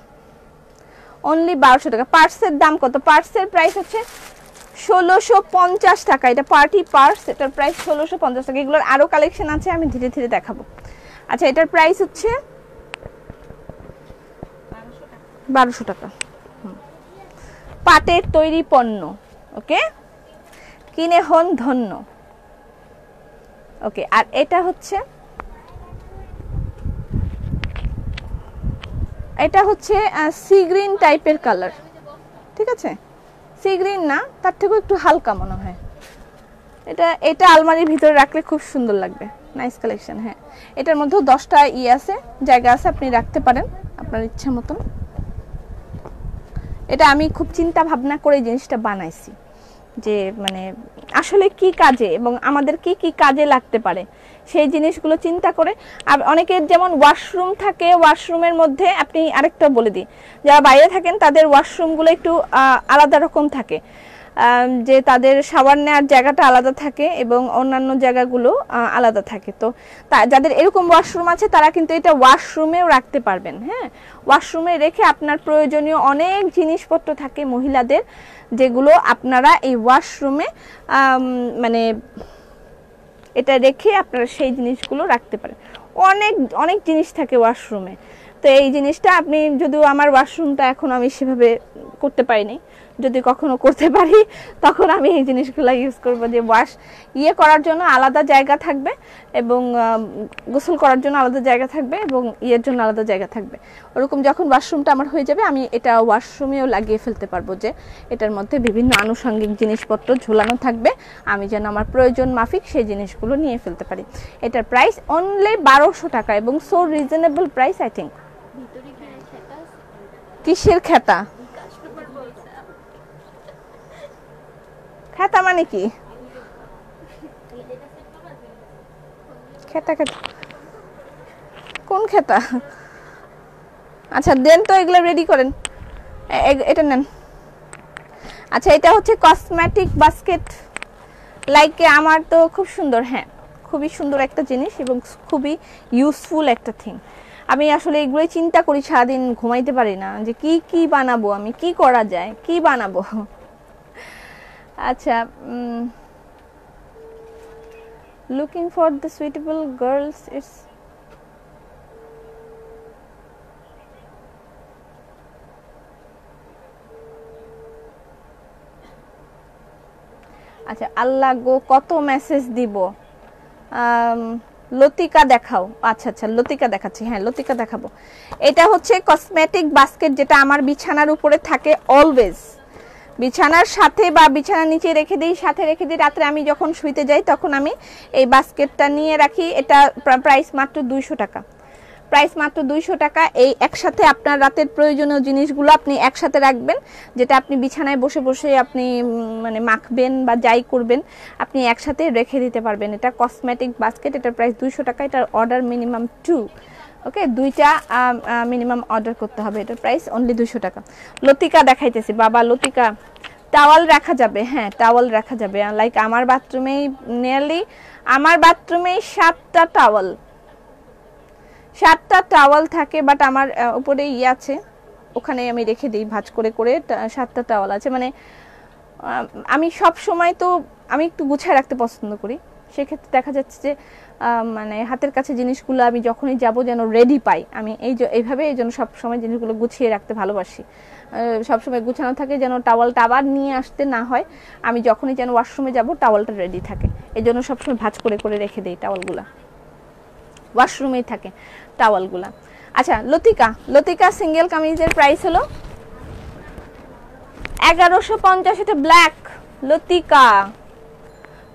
অনলি 1200 টাকা। পার্সের দাম কত? পার্সের প্রাইস হচ্ছে 1650 টাকা। এটা পার্টি পার্স, এটার প্রাইস 1650 টাকা। এগুলোর আরও কালেকশন আছে, আমি ধীরে ধীরে দেখাবো। আচ্ছা, এটার প্রাইস হচ্ছে 1200 টাকা। পাটের তৈরি পণ্য, ওকে, কিনে হন ধন্য। ওকে, আর এটা হচ্ছে সি গ্রিন টাইপের কালার, ঠিক আছে? সি গ্রিন না, তার থেকেও একটু হালকা মনে হয়। এটা আলমারির ভিতরে রাখলে খুব সুন্দর লাগবে, নাইস কালেকশন। হ্যাঁ, এটার মধ্যেও 10টা জায়গা আছে, আপনি রাখতে পারেন আপনার ইচ্ছা মতন। এটা আমি খুব চিন্তা ভাবনা করে জিনিসটা বানাইছি, যে মানে আসলে কি কাজে এবং আমাদের কি কি কাজে লাগতে পারে সেই জিনিসগুলো চিন্তা করে। আর অনেকের যেমন ওয়াশরুম থাকে, ওয়াশরুমের মধ্যে আপনি আরেকটা বলে দিই, যারা বাইরে থাকেন তাদের ওয়াশরুমগুলো একটু আলাদা রকম থাকে, যে তাদের শাওয়ার নেওয়ার জায়গাটা আলাদা থাকে এবং অন্যান্য জায়গাগুলো আলাদা থাকে। তো যাদের এরকম ওয়াশরুম আছে তারা কিন্তু এটা ওয়াশরুমেও রাখতে পারবেন। হ্যাঁ, ওয়াশরুমে রেখে আপনার প্রয়োজনীয় অনেক জিনিসপত্র থাকে মহিলাদের, যেগুলো আপনারা এই ওয়াশরুমে মানে এটা রেখে আপনারা সেই জিনিসগুলো রাখতে পারেন। অনেক অনেক জিনিস থাকে ওয়াশরুমে। তো এই জিনিসটা আপনি, যদিও আমার ওয়াশরুমটা এখন আমি সেভাবে করতে পারিনি, যদি কখনো করতে পারি তখন আমি এই জিনিসগুলো ইউজ করবো, যে করার জন্য আলাদা জায়গা থাকবে এবং গোসল করার জন্য আলাদা জায়গা থাকবে এবং জন্য আলাদা জায়গা থাকবে। ওরকম যখন ওয়াশরুমটা আমার হয়ে যাবে আমি এটা ওয়াশরুমেও লাগিয়ে ফেলতে পারবো, যে এটার মধ্যে বিভিন্ন আনুষঙ্গিক জিনিসপত্র ঝোলানো থাকবে, আমি যেন আমার প্রয়োজন মাফিক সেই জিনিসগুলো নিয়ে ফেলতে পারি। এটার প্রাইস অনলি 1200 টাকা এবং so reasonable price. I think কিসের খেতা? খেতা মানে কি? খেতা খেতা কোন খেতা? আচ্ছা দেন তো, এগুলো রেডি করেন, এটা নেন। আচ্ছা এটা হচ্ছে কসমেটিক বাস্কেট, লাইক আমার তো খুব সুন্দর, হ্যাঁ খুবই সুন্দর একটা জিনিস এবং খুবই ইউজফুল একটা থিং। আমি আসলে এগুলোই চিন্তা করি, সারাদিন ঘুমাইতে পারি না, যে কি কি বানাবো, আমি কি করা যায়, কি বানাবো। আচ্ছা, looking for the suitable girls, it's আচ্ছা আল্লাহ গো কত মেসেজ দিব। লতিকা দেখাও। আচ্ছা আচ্ছা লতিকা দেখাচ্ছি, হ্যাঁ লতিকা দেখাবো। এটা হচ্ছে কসমেটিক বাস্কেট, যেটা আমার বিছানার উপরে থাকে অলওয়েজ, বিছানার সাথে বা বিছানার নিচে রেখে দিই, সাথে রেখে দিই। রাত্রে আমি যখন শুইতে যাই তখন আমি এই বাস্কেটটা নিয়ে রাখি। এটা প্রাইস মাত্র 200 টাকা, প্রাইস মাত্র 200 টাকা। এই একসাথে আপনার রাতের প্রয়োজনীয় জিনিসগুলো আপনি একসাথে রাখবেন, যেটা আপনি বিছানায় বসে বসে আপনি মানে মাখবেন বা যাই করবেন আপনি একসাথে রেখে দিতে পারবেন। এটা কসমেটিক বাস্কেট, এটার প্রাইস 200 টাকা। এটার অর্ডার মিনিমাম 2, ওকে 2টা মিনিমাম অর্ডার করতে হবে। এটার প্রাইস অনলি 200 টাকা। লতিকা দেখাইতেছি বাবা, লতিকা টাওয়াল রাখা যাবে, হ্যাঁ টাওয়াল রাখা যাবে। লাইক আমার বাথরুমেই নিয়ারলি আমার বাথরুমেই 7টা টাওয়াল থাকে, বাট আমার উপরে আছে, ওখানে আমি রেখে দিই ভাঁজ করে করে। 7টা টাওয়াল আছে, মানে আমি সব সময় তো আমি একটু গুছিয়ে রাখতে পছন্দ করি। সেক্ষেত্রে দেখা যাচ্ছে যে মানে হাতের কাছে জিনিসগুলো আমি যখনই যাব যেন রেডি পাই। আমি এইভাবে এই জন্য সবসময় জিনিসগুলো গুছিয়ে রাখতে ভালোবাসি, সবসময় গুছানো থাকে, যেন টাওয়ালটা আবার নিয়ে আসতে না হয়। আমি যখনই যেন ওয়াশরুমে যাব টাওয়ালটা রেডি থাকে, এই জন্য সবসময় ভাঁজ করে করে রেখে দিই টাওয়ালগুলা, ওয়াশরুমেই থাকে টাওয়ালগুলা। আচ্ছা লতিকা সিঙ্গেল কামিজের প্রাইস হলো 1150। এটা ব্ল্যাক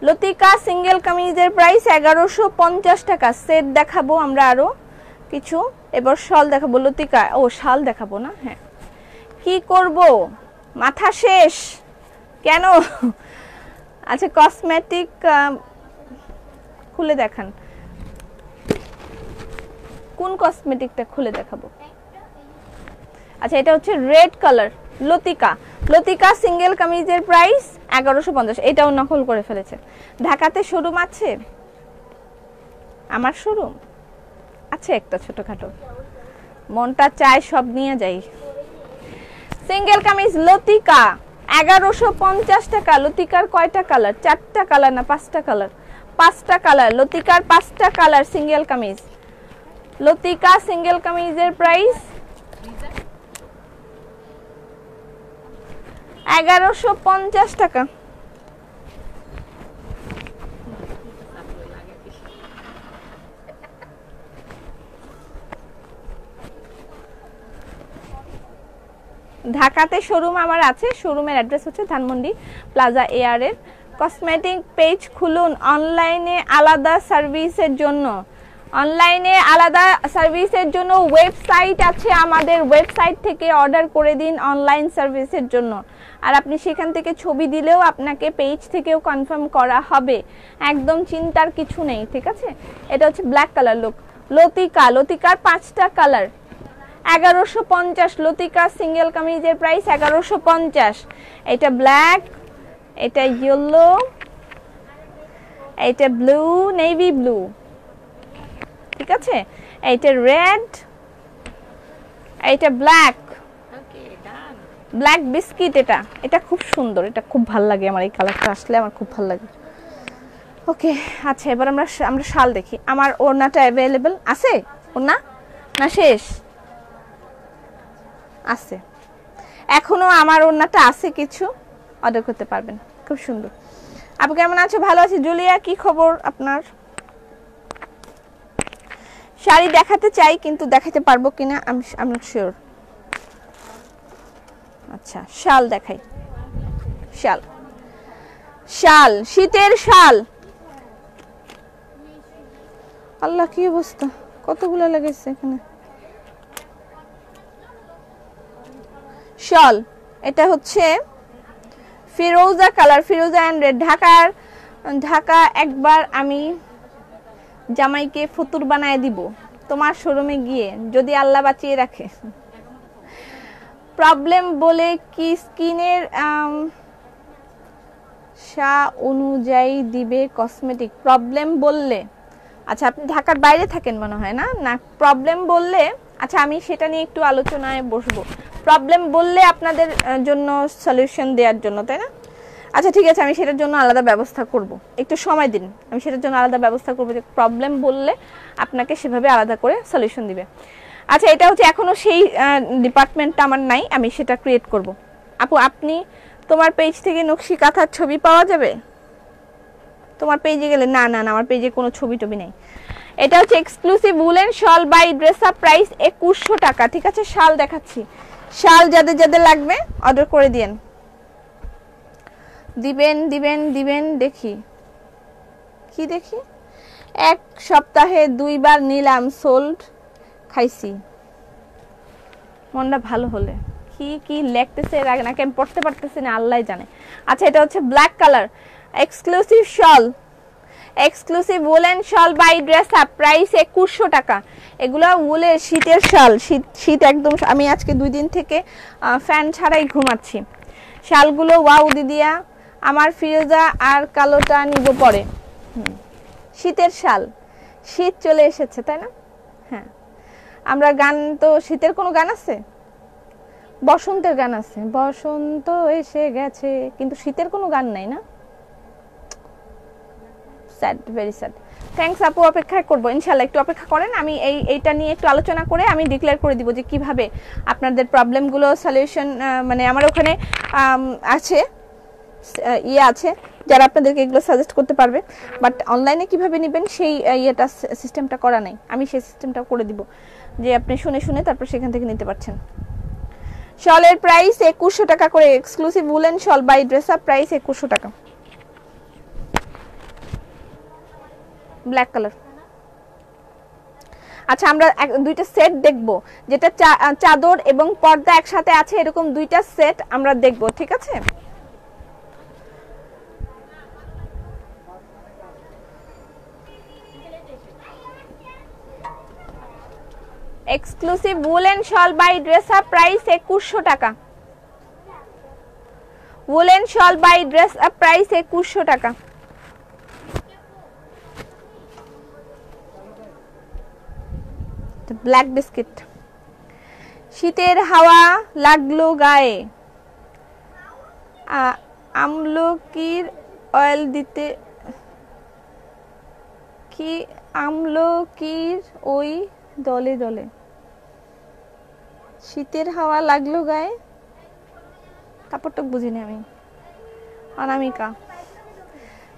লতিকা সিঙ্গেল কামিজের প্রাইস 1150 টাকা। সেট দেখাবো আমরা আরো কিছু, এবার শাল দেখাবো। লতিকা ও শাল দেখাবো না, হ্যাঁ কি করব মাথা শেষ কেন। আচ্ছা কসমেটিক খুলে দেখান, কোন কসমেটিকটা খুলে দেখাবো? আচ্ছা এটা হচ্ছে রেড কালার লতিকা সিঙ্গেল কামিজের প্রাইস 1150। এটাও নকল করে ফেলেছে। ঢাকাতে শোরুম আছে, আমার শোরুম আছে একটা ছোটখাটো, মনটা চায় সব নিয়ে যাই। সিঙ্গেল কামিজ লতিকা 1150 টাকা। লতিকার কয়টা কালার? 4টা কালার না 5টা কালার? 5টা কালার, লতিকার 5টা কালার সিঙ্গেল কামিজ। লতিকা সিঙ্গেল কামিজের প্রাইস 1150 টাকা। ঢাকাতে শোরুম আমার আছে, শোরুমের অ্যাড্রেস হচ্ছে ধানমন্ডি প্লাজা এয়ার এর। কসমেটিক পেজ খুলুন, অনলাইনে আলাদা সার্ভিসের জন্য অনলাইনে আলাদা সার্ভিসের জন্য ওয়েবসাইট আছে, আমাদের ওয়েবসাইট থেকে অর্ডার করে দিন অনলাইন সার্ভিসের জন্য। আর আপনি সেখান থেকে ছবি দিলেও আপনাকে পেজ থেকেও কনফার্ম করা হবে, একদম চিন্তার কিছু নেই, ঠিক আছে। এটা হচ্ছে ব্ল্যাক কালার লতিকা, লতিকার 5টা কালার 1150। লতিকা সিঙ্গেল কামিজের প্রাইস 1150। এটা ব্ল্যাক, এটা ইয়েলো, এটা ব্লু, নেভি ব্লু, ঠিক আছে। এইটা রেড, এইটা ব্ল্যাক, ব্ল্যাক বিস্কিট। এটা খুব সুন্দর, এটা খুব ভালো লাগে আমার, এই কালারটা আসলে আমার খুব ভালো লাগে। ওকে, আচ্ছা এবার আমরা শাল দেখি। আমার ওড়নাটা অ্যাভেলেবল আছে? ওড়না না শেষ আছে, এখনো আমার ওড়নাটা আছে, কিছু অর্ডার করতে পারবেন। খুব সুন্দর। আপু কেমন আছো? ভালো আছি। জুলিয়া, কি খবর আপনার? শাড়ি দেখাতে চাই কিন্তু দেখাতে পারবো কিনা আমি নট শিওর। আচ্ছা শাল দেখাই। শাল, শাল, শীতের শাল। আল্লাহ কি অবস্থা, কতগুলো লাগাইছে এখানে। শাল, এটা হচ্ছে ফিরোজা কালার, ফিরোজা এন্ড রেড। ঢাকা একবার আমি জামাইকে ফতুর বানায় দিব তোমার শোরুমে গিয়ে, যদি আল্লাহ বাঁচিয়ে রাখে। প্রবলেম বলে কি স্কিনের অনুযায়ী দিবে কসমেটিক? প্রবলেম বললে, আচ্ছা আপনি ঢাকার বাইরে থাকেন মনে হয় না? না, প্রবলেম বললে আচ্ছা আমি সেটা নিয়ে একটু আলোচনায় বসবো। প্রবলেম বললে আপনাদের জন্য সলিউশন দেওয়ার জন্য, তাই না? আচ্ছা ঠিক আছে, আমি সেটার জন্য আলাদা ব্যবস্থা করব, একটু সময় দিন, আমি সেটার জন্য আলাদা ব্যবস্থা করব। যে প্রবলেম বললে আপনাকে সেভাবে আলাদা করে সলিউশন দিবে। আচ্ছা এটা হচ্ছে এখনো সেই ডিপার্টমেন্টটা আমার নাই, আমি সেটা ক্রিয়েট করব। আপু আপনি তোমার পেজ থেকে নকশি কাঁথার ছবি পাওয়া যাবে? তোমার পেজে গেলে না না না, আমার পেজে কোনো ছবি টবি নেই। এটা হচ্ছে exclusive woollen shawl by Dress Up, price 2100 টাকা, ঠিক আছে। শাল দেখাচ্ছি, শাল যাদের যাদের লাগবে অর্ডার করে দিয়েন। দিবেন দিবেন দিবেন। দেখি কি দেখি, 1 সপ্তাহে 2 বার নিলাম, সোল্ড, খাইছি মনটা ভালো হলে। কি কি লেখতেছে এর আগে নাকি আমি পড়তে পারতেছি না, আল্লাহ জানে। আচ্ছা এটা হচ্ছে black colour, exclusive shawl, exclusive woollen shawl by Dress Up, price 2100 টাকা। এগুলো উলের শীতের শাল, শীত একদম। আমি আজকে 2 দিন থেকে ফ্যান ছাড়াই ঘুমাচ্ছি। শালগুলো ওয়াও দিদিয়া, আমার ফিরোজা আর কালোটা নিব পরে। শীতের শাল, শীত চলে এসেছে তাই না? হ্যাঁ, আমরা গান তো, শীতের কোনো গান আছে? বসন্তের গান আছে, বসন্ত এসে গেছে, কিন্তু শীতের কোনো গান নাই না? Sad, very sad. থ্যাঙ্কস আপু, অপেক্ষা করবো ইনশাল্লাহ, একটু অপেক্ষা করেন। আমি এইটা নিয়ে একটু আলোচনা করে আমি ডিক্লেয়ার করে দিব যে কিভাবে আপনাদের প্রবলেমগুলো সলিউশন, মানে আমার ওখানে আছে আছে যারা আপনাদেরকে এগুলো সাজেস্ট করতে পারবে, বাট অনলাইনে কিভাবে নেবেন সেই সিস্টেমটা করা নাই। আমি সেই সিস্টেমটা করে দিব যে আপনি শুনে শুনে তারপর সেখান থেকে নিতে পারছেন। শলের প্রাইস 2100 টাকা করে, exclusive woollen shawl by Dress Up, price 2100 টাকা। Black colour. আচ্ছা আমরা 2টা সেট দেখব, যেটা চাদর এবং পর্দা একসাথে আছে, এরকম 2টা সেট আমরা দেখব, ঠিক আছে। Exclusive woollen shawl by Dress Up, price 2100 টাকা। Woollen shawl by Dress Up, price 2100 টাকা। Black biscuit. শীতের হাওয়া লাগলো গায়ে, আমলকির অয়েল দিতে, কি আমলকির ওই দলে দলে। শীতের হাওয়া লাগলো গায়ে, কাপড়টা বুঝিনি আমি। অনামিকা,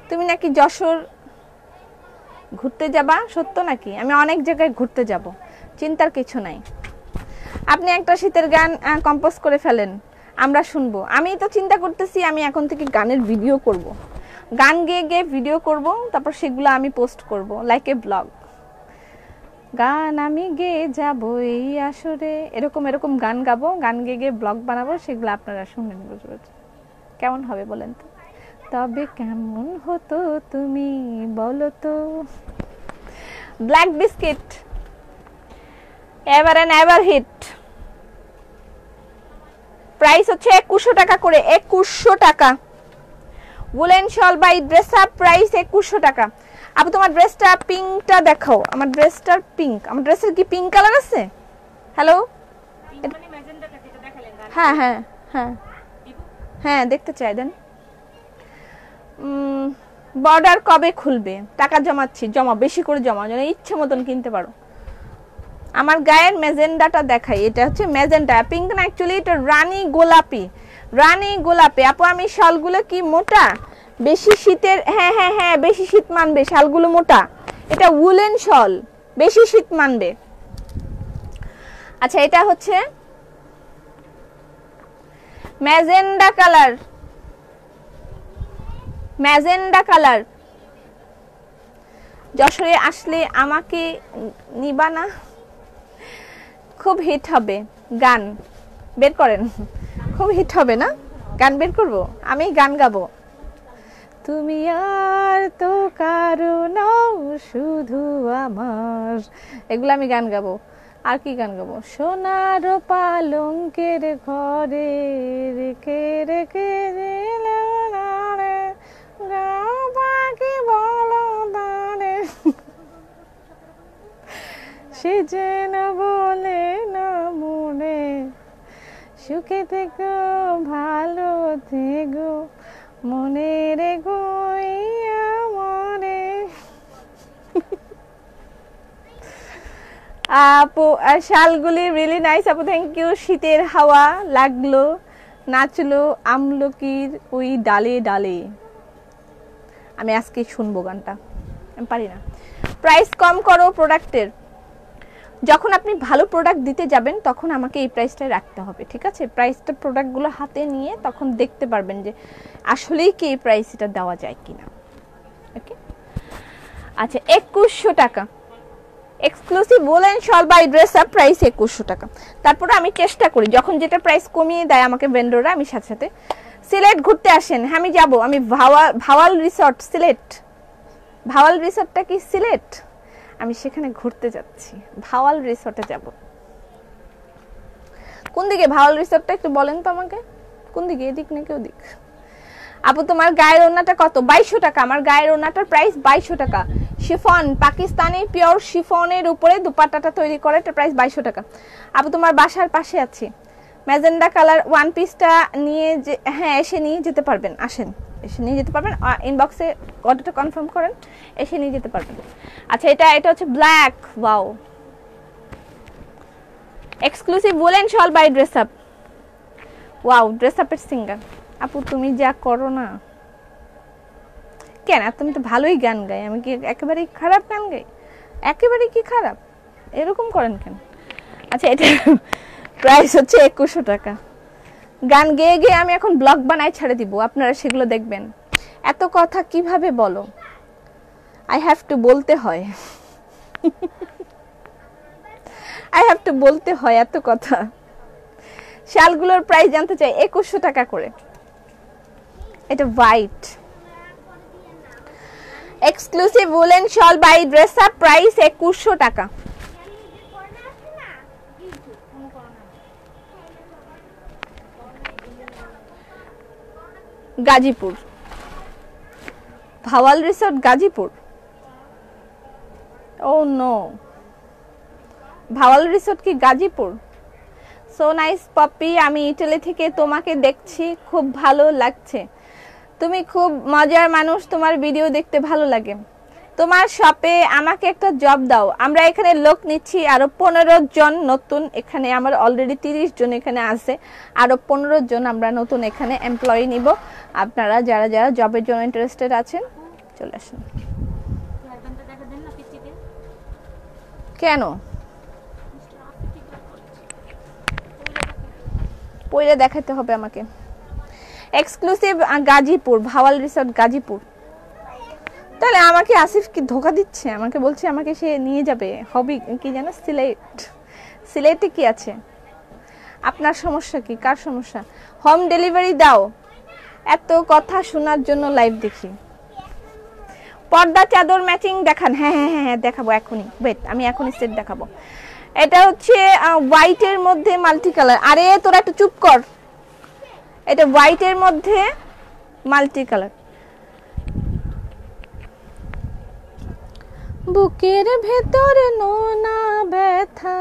তুমি নাকি যশোর ঘুরতে যাবা, সত্য নাকি? আমি অনেক জায়গায় ঘুরতে যাব, চিন্তার কিছু নাই। আপনি একটা শীতের গান কম্পোজ করে ফেলেন, আমরা শুনবো। আমি তো চিন্তা করতেছি আমি এখন থেকে গানের ভিডিও করব, গান গেয়ে গিয়ে ভিডিও করব, তারপর সেগুলো আমি পোস্ট করব লাইক এ ব্লগ। গান আমি গেয়ে যাবো এই আসরে, এরকম এরকম গান গাবো, গান গেয়ে গিয়ে ব্লগ বানাবো, সেগুলো আপনারা শুনেন। বুঝতে কেমন হবে বলেন তো? তবে কেমন হতো তুমি বলো তো। Black biscuit ever and ever hit, price হচ্ছে 2100 টাকা করে, 2100 টাকা। Woollen shawl by Dress Up, price 2100 টাকা। আপু তোমার ড্রেসটা পিঙ্কটা দেখাও, আমার ড্রেসটার পিঙ্ক, আমার ড্রেসের কি পিঙ্ক কালার আছে? হ্যালো, হ্যাঁ হ্যাঁ হ্যাঁ হ্যাঁ দেখতে চাই দেন। বর্ডার কবে খুলবে? টাকা জমাচ্ছি, জমা বেশি করে জমা, যেন ইচ্ছে মতন কিনতে পারো। আমার গায়ের ম্যাজেন্ডাটা দেখাই, এটা হচ্ছে ম্যাজেন্ডা, পিঙ্ক না অ্যাকচুয়ালি এটা রানী গোলাপি, রানী গোলাপি। আপু আমি শালগুলো কি মোটা? বেশি শীতের, হ্যাঁ হ্যাঁ হ্যাঁ বেশি শীত মানবে, শালগুলো মোটা, এটা উলেন শল, বেশি শীত মানবে। আচ্ছা এটা হচ্ছে ম্যাজেন্ডা কালার, ম্যাজেন্ডা কালার। যশোরে আসলে আমাকে নিবা না? খুব হিট হবে গান, বের করেন, খুব হিট হবে না? গান বের করব, আমি গান গাবো। তুমি আর তো কারো নও শুধু আমার, এগুলো আমি গান গাবো। আর কি গান গাবো? সোনার পালঙ্কের ঘরে রেখে রেখে পাখি বলো দাঁড়ে, সে যেন বলে না মনে, সুখে থেকো ভালো থেকো মনে রে গইয়া মনে। আপু শালগুলি রিয়েলি নাইস আপু, থ্যাংক ইউ। শীতের হাওয়া লাগলো নাচলো আমলকির ওই ডালে ডালে, আমি আজকে শুনবো গানটা, আমি পারি না। প্রাইস কম করো প্রোডাক্টের, যখন আপনি ভালো প্রোডাক্ট দিতে যাবেন তখন আমাকে এই প্রাইসটাই রাখতে হবে, ঠিক আছে? প্রাইসটা প্রোডাক্টগুলো হাতে নিয়ে তখন দেখতে পারবেন যে আসলেই কি এই প্রাইস এটা দেওয়া যায় কিনা। ওকে আচ্ছা 2100 টাকা exclusive woollen shawl by Dress Up, price 2100 টাকা। তারপরে আমি চেষ্টা করি যখন যেটা প্রাইস কমিয়ে দেয় আমাকে ভেন্ডররা, আমি সাথে সাথে। সিলেট ঘুরতে আসেন, হ্যাঁ আমি যাব, আমি ভাওয়াল রিসর্ট সিলেট, ভাওয়াল রিসর্টটা কি সিলেট? আমি সেখানে ঘুরতে যাচ্ছি, ভাওয়াল রিসর্টে যাব। কোন দিকে ভাওয়াল রিসর্টটা একটু বলেন তো আমাকে, কোন দিকে, এদিক নাকি ওদিক? আপু তোমার গায়ের ওড়নাটা কত? 2200 টাকা। আমার গায়ের ওড়নাটার প্রাইস 2200 টাকা। শিফন, পাকিস্তানি পিওর শিফনের উপরে দুপাট্টাটা তৈরি করে, এটা প্রাইস 2200 টাকা। আপু তোমার বাসার পাশে আছি, ম্যাজেন্ডা কালার ওয়ান পিসটা নিয়ে যে, হ্যাঁ এসে নিয়ে যেতে পারবেন, আসেন এসে নিয়ে যেতে পারবেন, ইনবক্সে অর্ডারটা কনফার্ম করেন, এসে নিয়ে যেতে পারবেন। আচ্ছা এটা হচ্ছে black, wow exclusive woollen shawl by Dress Up, wow ড্রেস আপের সিঙ্গার। আপু তুমি যা করো না কেন, তুমি তো ভালোই গান গাই, আমি কি একেবারেই খারাপ গান গাই? একেবারেই কি খারাপ? এরকম করেন কেন? আচ্ছা এটা প্রাইস হচ্ছে 2100 টাকা। গান গেয়ে গিয়ে আমি এখন ব্লগ বানাই ছেড়ে দিব, আপনারা সেগুলো দেখবেন। এত কথা কিভাবে বলো, আই হ্যাভ টু বলতে হয়, আই হ্যাভ টু বলতে হয় এত কথা। শালগুলোর প্রাইস জানতে চাই, 2100 টাকা করে। এটা white exclusive woollen shawl by Dress Up, price 2100 টাকা। Gazipur, Bhawal resort Gazipur. Oh no, Bhawal resort কি গাজীপুর? সো নাইস পপি, আমি ইটালি থেকে তোমাকে দেখছি, খুব ভালো লাগছে, তুমি খুব মজার মানুষ, তোমার ভিডিও দেখতে ভালো লাগে। তোমার শপে আমাকে একটা জব দাও, আমরা এখানে লোক নিচ্ছি আরো 15 জন নতুন, এখানে আমার অলরেডি 30 জন এখানে আছে, আরো 15 জন আমরা নতুন এখানে এমপ্লয়ি নিব। আপনারা যারা যারা জবের জন্য ইন্টারেস্টেড আছেন চলে আসুন। কেন পয়লা দেখাতে হবে আমাকে? Exclusive Gazipur, Bhawal resort Gazipur. তাহলে আমাকে আসিফ কি ধোকা দিচ্ছে, আমাকে বলছে আমাকে সে নিয়ে যাবে হবি কি জানো সিলেট। সিলেটে কি আছে? আপনার সমস্যা কি? কার সমস্যা? হোম ডেলিভারি দাও। এত কথা শোনার জন্য লাইভ দেখি। পর্দা চাদর ম্যাচিং দেখান। হ্যাঁ হ্যাঁ হ্যাঁ হ্যাঁ দেখাবো এখনই, ওয়েট আমি এখনই সেট দেখাবো। এটা হচ্ছে হোয়াইটের মধ্যে মাল্টি কালার। আরে তোরা একটু চুপ কর। এটা হোয়াইটের মধ্যে মাল্টি কালার। বুকের ভেতরে নোনা ব্যথা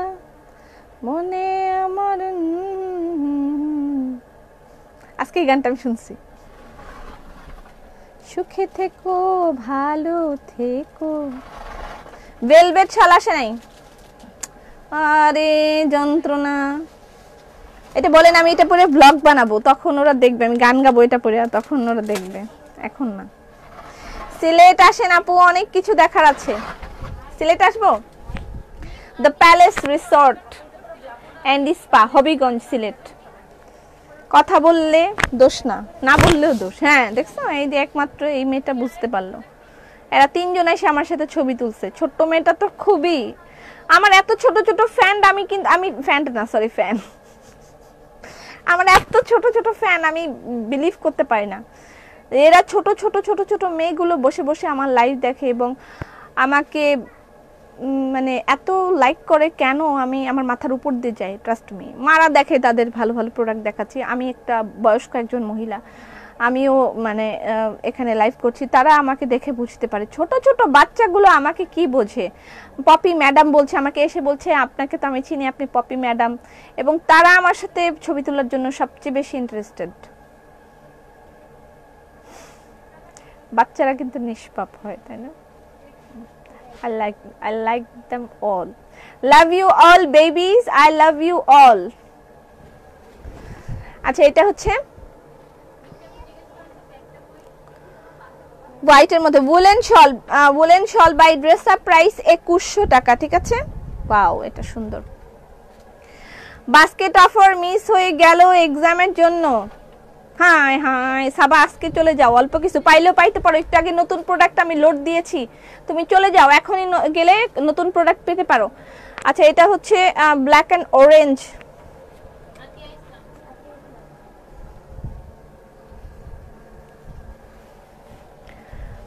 মনে আমার। আজকে এই গানটা আমি শুনছি। সুখে থেকো ভালো থেকো। ভেলভেট শাল আসে নাই? আরে যন্ত্রণা। এটা বলেন আমি এটা পরে ব্লগ বানাবো, তখন ওরা দেখবে আমি গান গাবো এটা পরে, আর তখন ওরা দেখবে, এখন না। সিলেট আসেন আপু, অনেক কিছু দেখার আছে। সিলেট আসবো? The palace resort and spa, Habiganj, Sylhet. কথা বললে দোষ না, না বললেও দোষ। হ্যাঁ দেখছো, এই যে একমাত্র এই মেয়েটা বুঝতে পারলো। এরা তিনজন এসে আমার সাথে ছবি তুলছে। ছোট্ট মেয়েটা তো খুবই, আমার এত ছোট ছোট ফ্যান, আমি কিন্তু আমি ফ্যান না, সরি ফ্যান, আমার এত ছোট ছোট ফ্যান আমি বিলিভ করতে পারি না। এরা ছোট ছোট ছোট ছোট মেয়েগুলো বসে বসে আমার লাইভ দেখে এবং আমাকে মানে এত লাইক করে কেন, আমি আমার মাথার উপর দিয়ে যাই। ট্রাস্ট মি, মারা দেখে তাদের ভালো ভালো প্রোডাক্ট দেখাচ্ছি। আমি একটা বয়স্ক একজন মহিলা, আমিও মানে এখানে লাইভ করছি, তারা আমাকে দেখে বুঝতে পারে। ছোট ছোট বাচ্চাগুলো আমাকে কি বোঝে। পপি ম্যাডাম বলছে, আমাকে এসে বলছে আপনাকে তো আমি চিনি, আপনি পপি ম্যাডাম, এবং তারা আমার সাথে ছবি তোলার জন্য সবচেয়ে বেশি ইন্টারেস্টেড। বাচ্চারা কিন্তু নিষ্পাপ হয়, তাই না? I like them all. Love you all babies, I love you all. আচ্ছা এটা হচ্ছে হোয়াইটের মধ্যে woolen shawl by Dress Up, price 2100 টাকা, ঠিক আছে? ওয়াও এটা সুন্দর। বাস্কেট অফার মিস হয়ে গেল এক্সামের জন্য। হাই হাই সাবা, আজকে চলে যাও, অল্প কিছু পাইলেও পাইতে পারো। একটু আগে নতুন প্রোডাক্ট আমি লোড দিয়েছি, তুমি চলে যাও, এখনই গেলে নতুন প্রোডাক্ট পেতে পারো। আচ্ছা এটা হচ্ছে ব্ল্যাক অ্যান্ড অরেঞ্জ।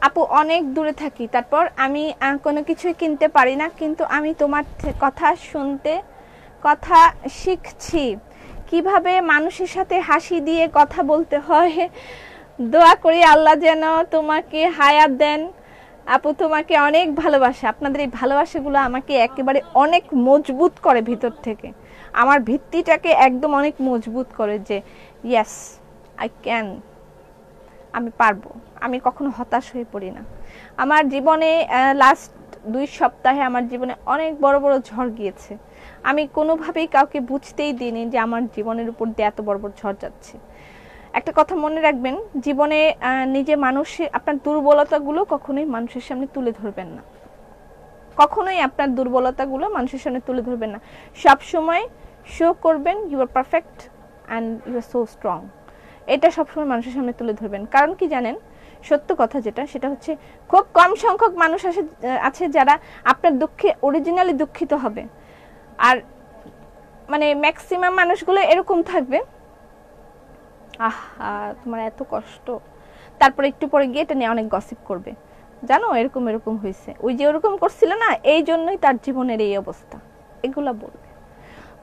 আপু অনেক দূরে থাকি, তারপর আমি কোনো কিছুই কিনতে পারি না, কিন্তু আমি তোমার কথা শুনতে কথা শিখছি, কিভাবে মানুষের সাথে হাসি দিয়ে কথা বলতে হয়। দোয়া করি আল্লাহ যেন তোমাকে হায়াত দেন। আপু তোমাকে অনেক ভালোবাসা। আপনাদের এই ভালোবাসাগুলো আমাকে একেবারে অনেক মজবুত করে ভিতর থেকে, আমার ভিত্তিটাকে একদম অনেক মজবুত করে যে ইয়েস আই ক্যান, আমি পারবো। আমি কখনো হতাশ হয়ে পড়ি না। আমার জীবনে লাস্ট 2 সপ্তাহে আমার জীবনে অনেক বড় বড় ঝড় গিয়েছে। আমি কোনোভাবেই কাউকে বুঝতেই দিইনি যে আমার জীবনের উপর দিয়ে এত বড় বড় ঝড় যাচ্ছে। একটা কথা মনে রাখবেন, জীবনে নিজে মানুষের আপনার দুর্বলতাগুলো কখনোই মানুষের সামনে তুলে ধরবেন না। কখনোই আপনার দুর্বলতাগুলো মানুষের সামনে তুলে ধরবেন না। সব সময় শো করবেন you are perfect and you are so strong. এটা সবসময় মানুষের সামনে তুলে ধরবেন। কারণ কি জানেন, সত্য কথা যেটা, সেটা হচ্ছে খুব কম সংখ্যক মানুষ আছে যারা আপনার দুঃখে অরিজিনালি দুঃখিত হবে, আর মানে ম্যাক্সিমাম মানুষগুলো এরকম থাকবে, আহা তোমার এত কষ্ট, তারপরে একটু পরে গিয়ে এটা নিয়ে অনেক গসিপ করবে, জানো এরকম এরকম হয়েছে, ওই যে ওরকম করছিল না, এই জন্যই তার জীবনের এই অবস্থা, এগুলা বলবে।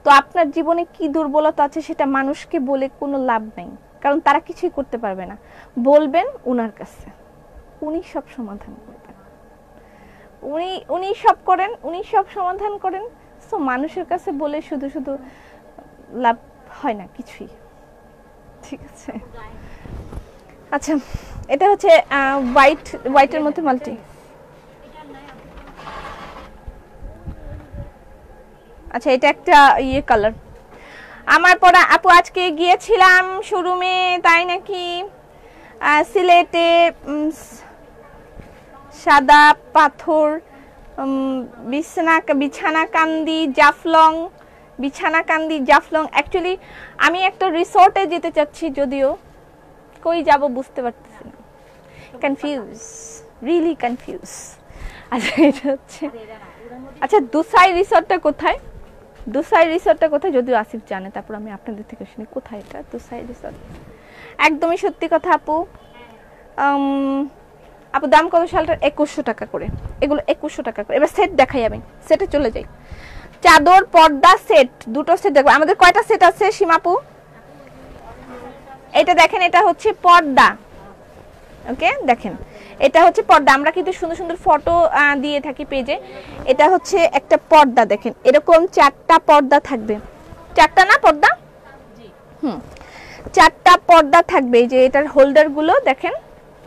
তো আপনার জীবনে কি দুর্বলতা আছে সেটা মানুষকে বলে কোনো লাভ নেই, কারণ তারা কিছুই করতে পারবে না। বলবেন উনার কাছে, উনি সব সমাধান করবেন, উনি সব করেন, উনি সব সমাধান করেন। সো মানুষের কাছে বলে শুধু শুধু লাভ হয় না কিছুই, ঠিক আছে? আচ্ছা এটা হচ্ছে হোয়াইটের মধ্যে মাল্টি। আচ্ছা এটা একটা ইয়ে কালার। আমার পরা আপু আজকে গিয়েছিলাম শোরুমে, তাই নাকি? সিলেটে সাদা পাথর বিছানাকান্দি জাফলং। অ্যাকচুয়ালি আমি একটা রিসোর্টে যেতে চাচ্ছি, যদিও কই যাব বুঝতে পারতেছি না, কনফিউজ। Really confuse. আচ্ছা এটা হচ্ছে, আচ্ছা দুসাই রিসর্টটা কোথায়? দুসাই রিসর্টটা কোথায় যদিও আসিফ জানে, তারপর আমি আপনাদের থেকে শুনি কোথায় এটা দুসাই রিসর্ট। একদমই সত্যি কথা আপু। আপু দাম কত শালটার? 2100 টাকা করে, এগুলো 2100 টাকা করে। এবার সেট দেখাই, আমি সেটে চলে যাই। চাদর পর্দা সেট, দুটো সেট দেখবো। আমাদের কয়টা সেট আছে সীমাপু? এটা দেখেন, এটা হচ্ছে পর্দা। ওকে দেখেন, এটা হচ্ছে পর্দা। আমরা কিন্তু সুন্দর সুন্দর ফটো দিয়ে থাকি পেজে। এটা হচ্ছে একটা পর্দা, দেখেন এরকম 4টা পর্দা থাকবে। 4টা না পর্দা? হুম, 4টা পর্দা থাকবে। এই যে এটার হোল্ডার গুলো দেখেন,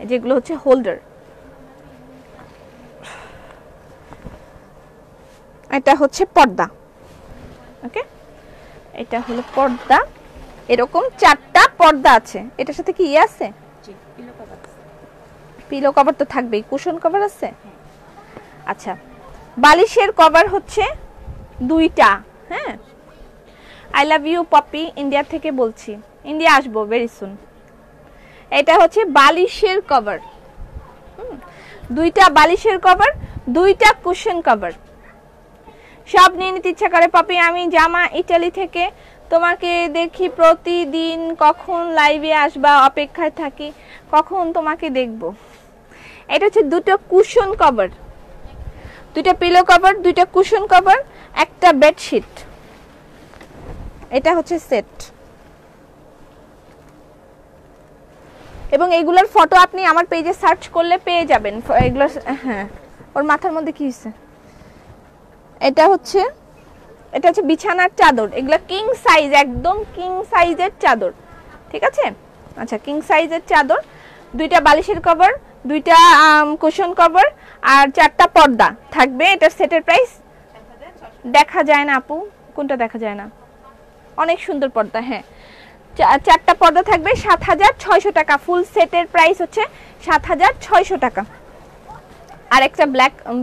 যেগুলো হচ্ছে হোল্ডার। এটা হচ্ছে পর্দা। ওকে, এটা হলো পর্দা। এরকম 4টা পর্দা আছে। এটার সাথে কি আছে? পিলো কভার তো থাকবেই। কুশন কভার আছে? আচ্ছা, বালিশের কভার হচ্ছে 2টা। হ্যাঁ, I love you Poppy, India থেকে বলছি। ইন্ডিয়া আসবো ভেরি সুন। এটা হচ্ছে বালিশের কভার। 2টা বালিশের কভার, 2টা কুশন কভার। সব নিয়ে নিতে ইচ্ছা করে পপি। আমি জামা ইটালি থেকে, তোমাকে দেখি প্রতিদিন, কখন লাইভে আসবা অপেক্ষায় থাকি, কখন তোমাকে দেখবো। এটা হচ্ছে 2টা কুশন কভার, 2টা পিলো কভার, 2টা কুশন কভার, একটা বেডশিট। এটা হচ্ছে সেট। এবং এগুলোর ফটো আপনি আমার পেজে সার্চ করলে পেয়ে যাবেন এগুলো। হ্যাঁ, ওর মাথার মধ্যে কি হয়েছে? এটা হচ্ছে বিছানার চাদর। এগুলো কিং সাইজ, একদম কিং সাইজের চাদর। ঠিক আছে? আচ্ছা, কিং সাইজের চাদর, 2টা বালিশের কভার, 2টা কুশন কভার আর 4টা পর্দা থাকবে। এটার সেটের প্রাইস দেখা যায় না আপু, কোনটা দেখা যায় না? অনেক সুন্দর পর্দা। হ্যাঁ, 4টা পর্দা থাকবে 7600 টাকা। ফুল সেটের প্রাইস হচ্ছে 7600 টাকা। আর একটা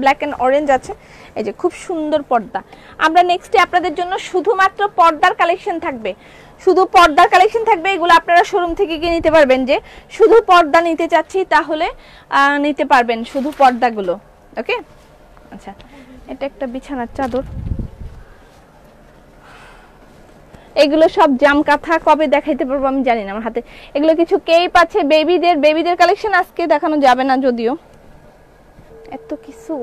ব্ল্যাক এন্ড অরেঞ্জ আছে, এই যে খুব সুন্দর পর্দা। আমরা নেক্সটে আপনাদের জন্য শুধুমাত্র পর্দার কালেকশন থাকবে, শুধু পর্দার কালেকশন থাকবে। এগুলো আপনারা শোরুম থেকে গিয়ে নিতে পারবেন। যে শুধু পর্দা নিতে চাচ্ছি তাহলে নিতে পারবেন, শুধু পর্দাগুলো। ওকে, আচ্ছা এটা একটা বিছানার চাদর। এগুলো সব জাম কাঁথা, কবে দেখাইতে পারবো আমি জানি না, আমার হাতে এগুলো কিছু কেপ আছে। বেবিদের কালেকশন আজকে দেখানো যাবে না যদিও, এত কিছু।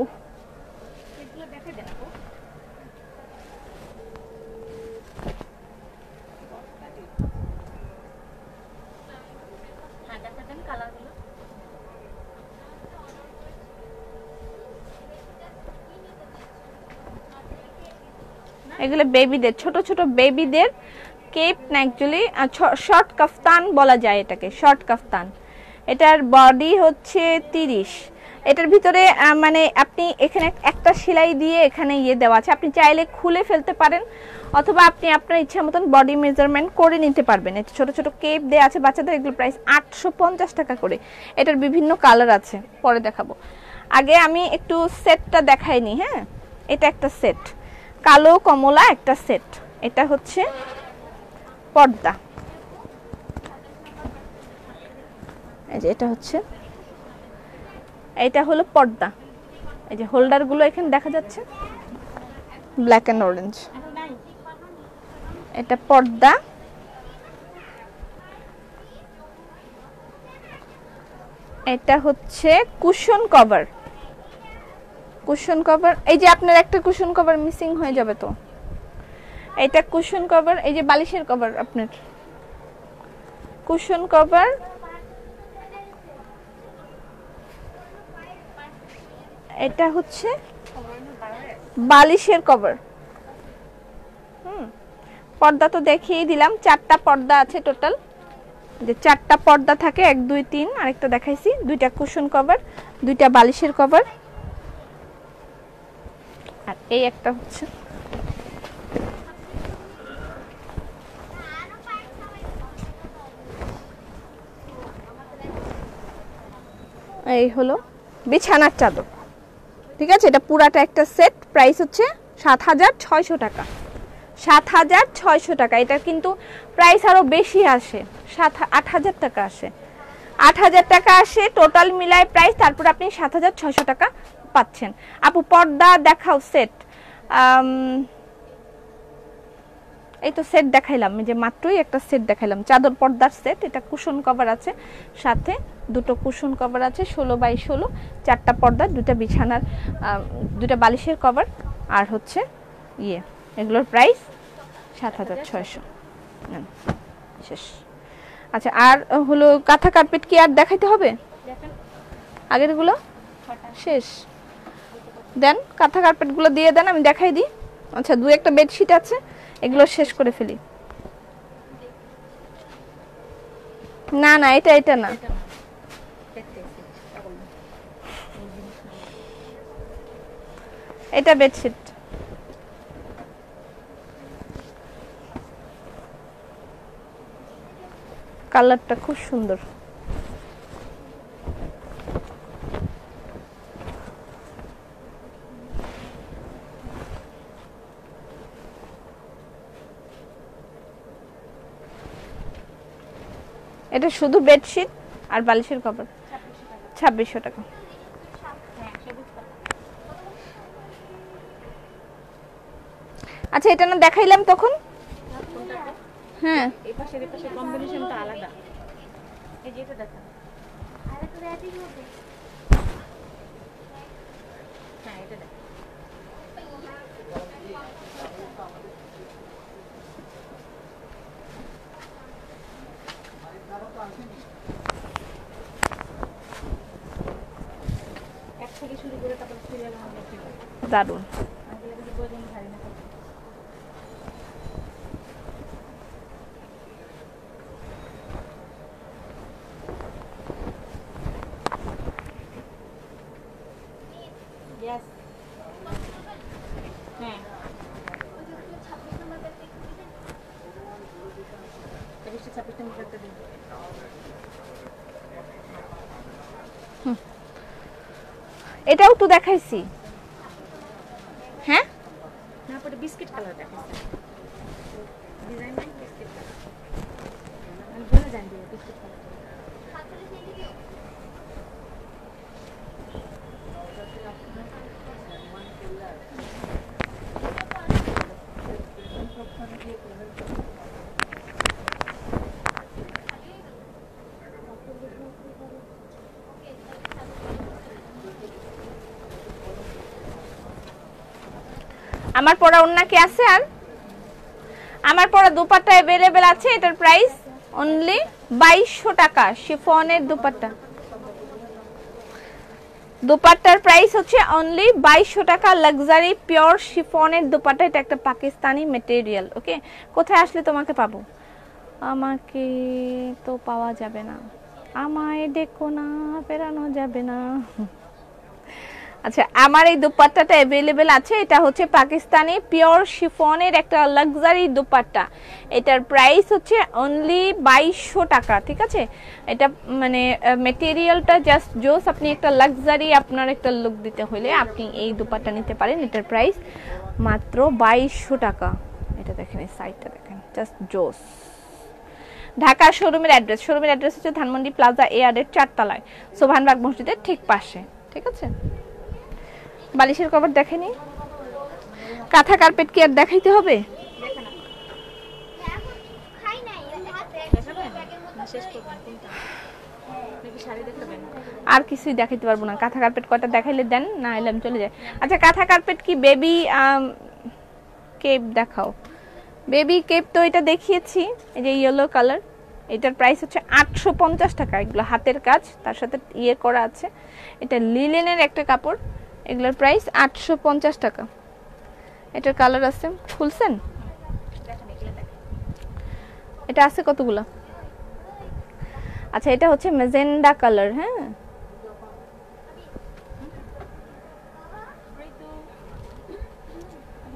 এগুলো বেবিদের, ছোট ছোট বেবিদের কেপ না, অ্যাকচুয়ালি শর্ট কাফতান বলা যায় এটাকে, শর্ট কাফতান। এটার বডি হচ্ছে 30। এটার ভিতরে মানে আপনি এখানে একটা সেলাই দিয়ে এখানে দেওয়া আছে, আপনি চাইলে খুলে ফেলতে পারেন অথবা আপনি আপনার ইচ্ছা মতন বডি মেজারমেন্ট করে নিতে পারবেন। এটা ছোট ছোট কেপ দেওয়া আছে বাচ্চাদের। এগুলো প্রাইস 850 টাকা করে। এটার বিভিন্ন কালার আছে, পরে দেখাবো। আগে আমি একটু সেটটা দেখাইনি। হ্যাঁ, এটা একটা সেট, কালো কমলা একটা সেট। এটা হচ্ছে পর্দা। এই যে এটা হলো পর্দা। এই যে হোল্ডার গুলো এখানে দেখা যাচ্ছে, ব্ল্যাক এন্ড অরেঞ্জ। এটা পর্দা। এটা হচ্ছে কুশন কভার। কুশন কভার, এই যে আপনার একটা কুশন কভার মিসিং হয়ে যাবে তো। এটা কুশন কভার, এই যে বালিশের কভার, আপনার কুশন কভার। এটা হচ্ছে বালিশের কভার। পর্দা তো দেখিয়ে দিলাম, 4টা পর্দা আছে টোটাল। যে 4টা পর্দা থাকে, 1 2 3, আরেকটা দেখাইছি, 2টা কুশন কভার, 2টা বালিশের কভার। আর এই একটা হচ্ছে, এই হলো বিছানার চাদর। ঠিক আছে, এটা পুরাটা একটা সেট। প্রাইস হচ্ছে 7600 টাকা। 7600 টাকা। এটা কিন্তু প্রাইস আরো বেশি আসে, 8000 টাকা আসে। ৮,০০০ টাকা আসে টোটাল মিলায় প্রাইস, তারপর আপনি ৭,৬০০ টাকা পাচ্ছেন। আপু পর্দা দেখাও সেট। এই তো সেট দেখাইলাম, যে মাত্রই একটা সেট দেখাইলাম, চাদর পর্দার সেট। এটা কুশন কভার আছে, সাথে দুটো কুশন কভার আছে, 16x16, 4টা পর্দা, 2টা বিছানার, 2টা বালিশের কভার, আর হচ্ছে এগুলোর প্রাইস ৭,৬০০। শেষ। আচ্ছা, আর হলো কাঁথা কার্পেট কি আর দেখাইতে হবে? আগেরগুলো শেষ। দেন কাঁথা কার্পেটগুলো দিয়ে দেন, আমি দেখাই দিই। আচ্ছা, 2-1টা বেডশিট আছে, এগুলো শেষ করে ফেলি। না না, এটা না, এটা বেডশিট। কালারটা খুব সুন্দর। এটা শুধু বেডশিট আর বালিশের কভার, ২৬০০ টাকা। আচ্ছা, এটা না দেখাইলাম তখন? হ্যাঁ, এই পাশের কম্বিনেশনটা আলাদা। এই যে এটা দেখেন, আরেকটা রেডি হবে। হ্যাঁ, এটা দেখেন। এক থেকে শুরু করে তারপর সিরিয়াল হবে। দারুণ। Yes. হ্যাঁ, এটাও তো দেখাইছি। হ্যাঁ, না, পরে বিস্কিট কালার দেখাইছি। ডিজাইন নাই, বিস্কিট কালার। আমি বলে জানি বিস্কিট কালার। আমার পরা ওন্না কি আছে? আর আমার পরা দুপাট্টা अवेलेबल আছে, এটার প্রাইস অনলি 2200 টাকা। শিফনের দুপাট্টা, দুপাট্টার প্রাইস হচ্ছে অনলি 2200 টাকা। লাক্সারি পিওর শিফনের দুপাট্টা, এটা একটা পাকিস্তানি ম্যাটেরিয়াল। ওকে, কোথায় আসলে তোমাকে পাবো? আমাকে তো পাওয়া যাবে না, আমায় দেখো না, পেরানো যাবে না। আচ্ছা, আমার এই দুপাট্টাটা अवेलेबल আছে, এটা হচ্ছে পাকিস্তানি পিওর শিফনের একটা লাক্সারি দুপাট্টা। এটার প্রাইস হচ্ছে অনলি 2200 টাকা। ঠিক আছে, এটা মানে ম্যাটেরিয়ালটা জাস্ট জোস। আপনি একটা লাক্সারি, আপনার একটা লুক দিতে হলে আপনি এই দুপাট্টা নিতে পারেন। এটার প্রাইস মাত্র 2200 টাকা। এটা দেখেন, এই সাইডটা দেখেন, জাস্ট জোস। ঢাকার শোরুমের অ্যাড্রেস হচ্ছে ধানমন্ডি প্লাজা এয়ারের 4 তলায়, সোভানবাগ মসজিদের ঠিক পাশে। ঠিক আছে, বালিশের কভার দেখেনি। কাঁথা কার্পেট কি আর দেখাইতে হবে? আর কিছুই দেখাইতে পারবো না। কাঁথা কার্পেট কয়টা দেখাইলে দেন, না এলাম চলে যায়। আচ্ছা, কাঁথা কার্পেট কি বেবি কেপ দেখাও। বেবি কেপ তো এটা দেখিয়েছি, এই যে ইয়েলো কালার। এটার প্রাইস হচ্ছে 850 টাকা। এগুলো হাতের কাজ, তার সাথে করা আছে। এটা লিলেনের একটা কাপড়। এগুলোর প্রাইস 850 টাকা। এটার কালার আছে, খুলছেন? এটা আছে কতগুলো? আচ্ছা, এটা হচ্ছে ম্যাজেন্ডা কালার। হ্যাঁ,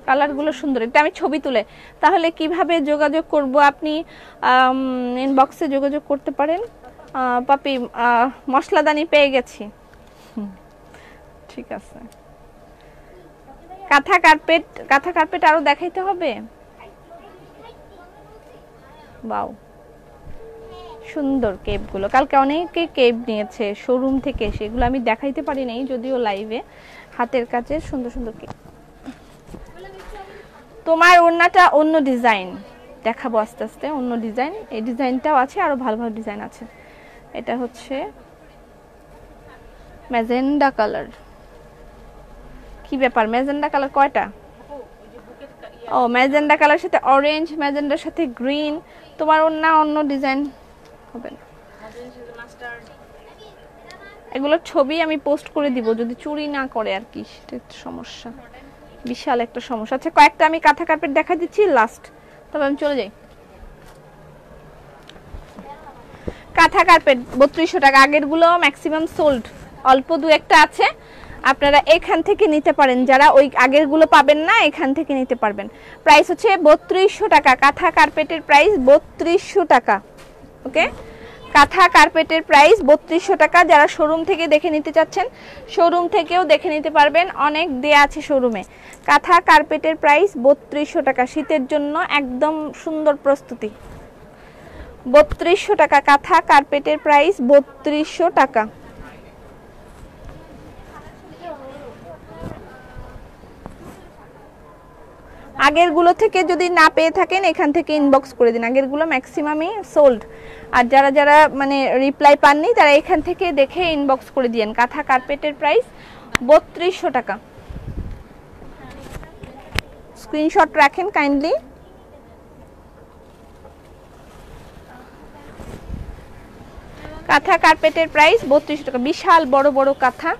কালারগুলো সুন্দর। এটা আমি ছবি তুলে, তাহলে কিভাবে যোগাযোগ করব? আপনি ইনবক্সে যোগাযোগ করতে পারেন। পাপি, মশলাদানি পেয়ে গেছি। ঠিক আছে, কাঁথা কার্পেট আরো দেখাইতে হবে। বাও, সুন্দর কেপগুলো। কালকে অনেকে কেপ নিয়েছে শোরুম থেকে, সেগুলো আমি দেখাইতে পারি নাই যদিও লাইভে। হাতের কাছে সুন্দর সুন্দর কেপ। তোমার ওড়নাটা অন্য ডিজাইন দেখাবো আস্তে আস্তে, অন্য ডিজাইন। এই ডিজাইনটাও আছে, আরো ভালো ভালো ডিজাইন আছে। এটা হচ্ছে ম্যাজেন্ডা কালার। কি ব্যাপার, ম্যাজেন্ডা কালার কয়টা? ও ম্যাজেন্ডা কালার সাথে অরেঞ্জ, ম্যাজেন্ডার সাথে গ্রিন। তোমার ওড়না অন্য ডিজাইন হবে না, এগুলোর ছবি আমি পোস্ট করে দিব যদি চুরি না করে আর কি, সেটা একটা সমস্যা, বিশাল একটা সমস্যা। আচ্ছা কয়েকটা আমি কাঁথা কার্পেট দেখা দিচ্ছি লাস্ট, তবে আমি চলে যাই। কাঁথা কার্পেট 3200 টাকা। আগের গুলো ম্যাক্সিমাম সোল্ড, অল্প দু একটা আছে, আপনারা এখান থেকে নিতে পারেন। যারা ওই আগের গুলো পাবেন না, এখান থেকে নিতে পারবেন। প্রাইস হচ্ছে 3200 টাকা। কাঁথা কার্পেটের প্রাইস 3200 টাকা। ওকে, কাঁথা কার্পেটের প্রাইস 3200 টাকা। যারা শোরুম থেকে দেখে নিতে চাচ্ছেন, শোরুম থেকেও দেখে নিতে পারবেন, অনেক দেয়া আছে শোরুমে। কাঁথা কার্পেটের প্রাইস 3200 টাকা। শীতের জন্য একদম সুন্দর প্রস্তুতি। 3200 টাকা কাঁথা কার্পেটের প্রাইস, 3200 টাকা। আগের গুলো থেকে যদি না পেয়ে থাকেন, এখান থেকে ইনবক্স করে দিন। আগের গুলো ম্যাক্সিমামই সোল্ড, আর যারা যারা মানে রিপ্লাই পাননি তারা এখান থেকে দেখে ইনবক্স করে দিয়েন। কাঁথা কার্পেটের প্রাইস 3200 টাকা। স্ক্রিনশট রাখেন কাইন্ডলি। কাঁথা কার্পেটের প্রাইস 3200 টাকা। বিশাল বড় বড় কাঁথা।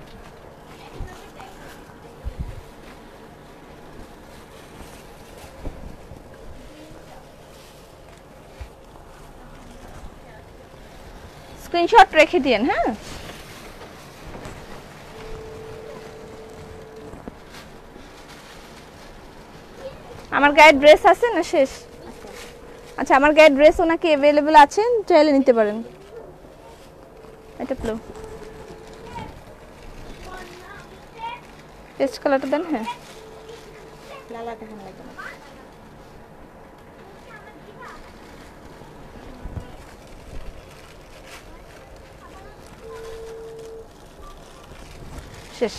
স্ক্রিনশট রেখে দিয়েন। হ্যাঁ, আমার গায়ে ড্রেস আছে না শেষ? আচ্ছা, আমার গায়ে ড্রেসও নাকি অ্যাভেলেবল আছে, চাইলে নিতে পারেন। এটা প্লো টেস্ট কালারটা দেন। হ্যাঁ, শেষ।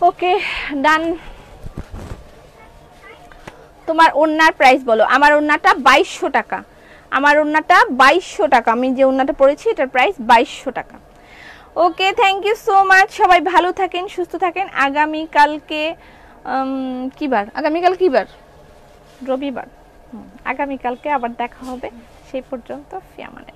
ওকে, ডান। তোমার ওড়নার প্রাইস বলো। আমার ওড়নাটা 2200 টাকা। আমার ওড়নাটা 2200 টাকা। আমি যে ওড়নাটা পরেছি এটার প্রাইস 2200 টাকা। ওকে, থ্যাংক ইউ সো মাচ। সবাই ভালো থাকেন, সুস্থ থাকেন। আগামীকালকে কি বার? আগামীকাল কি বার? রবিবার। আগামীকালকে আবার দেখা হবে। সেই পর্যন্ত ফি আমানে।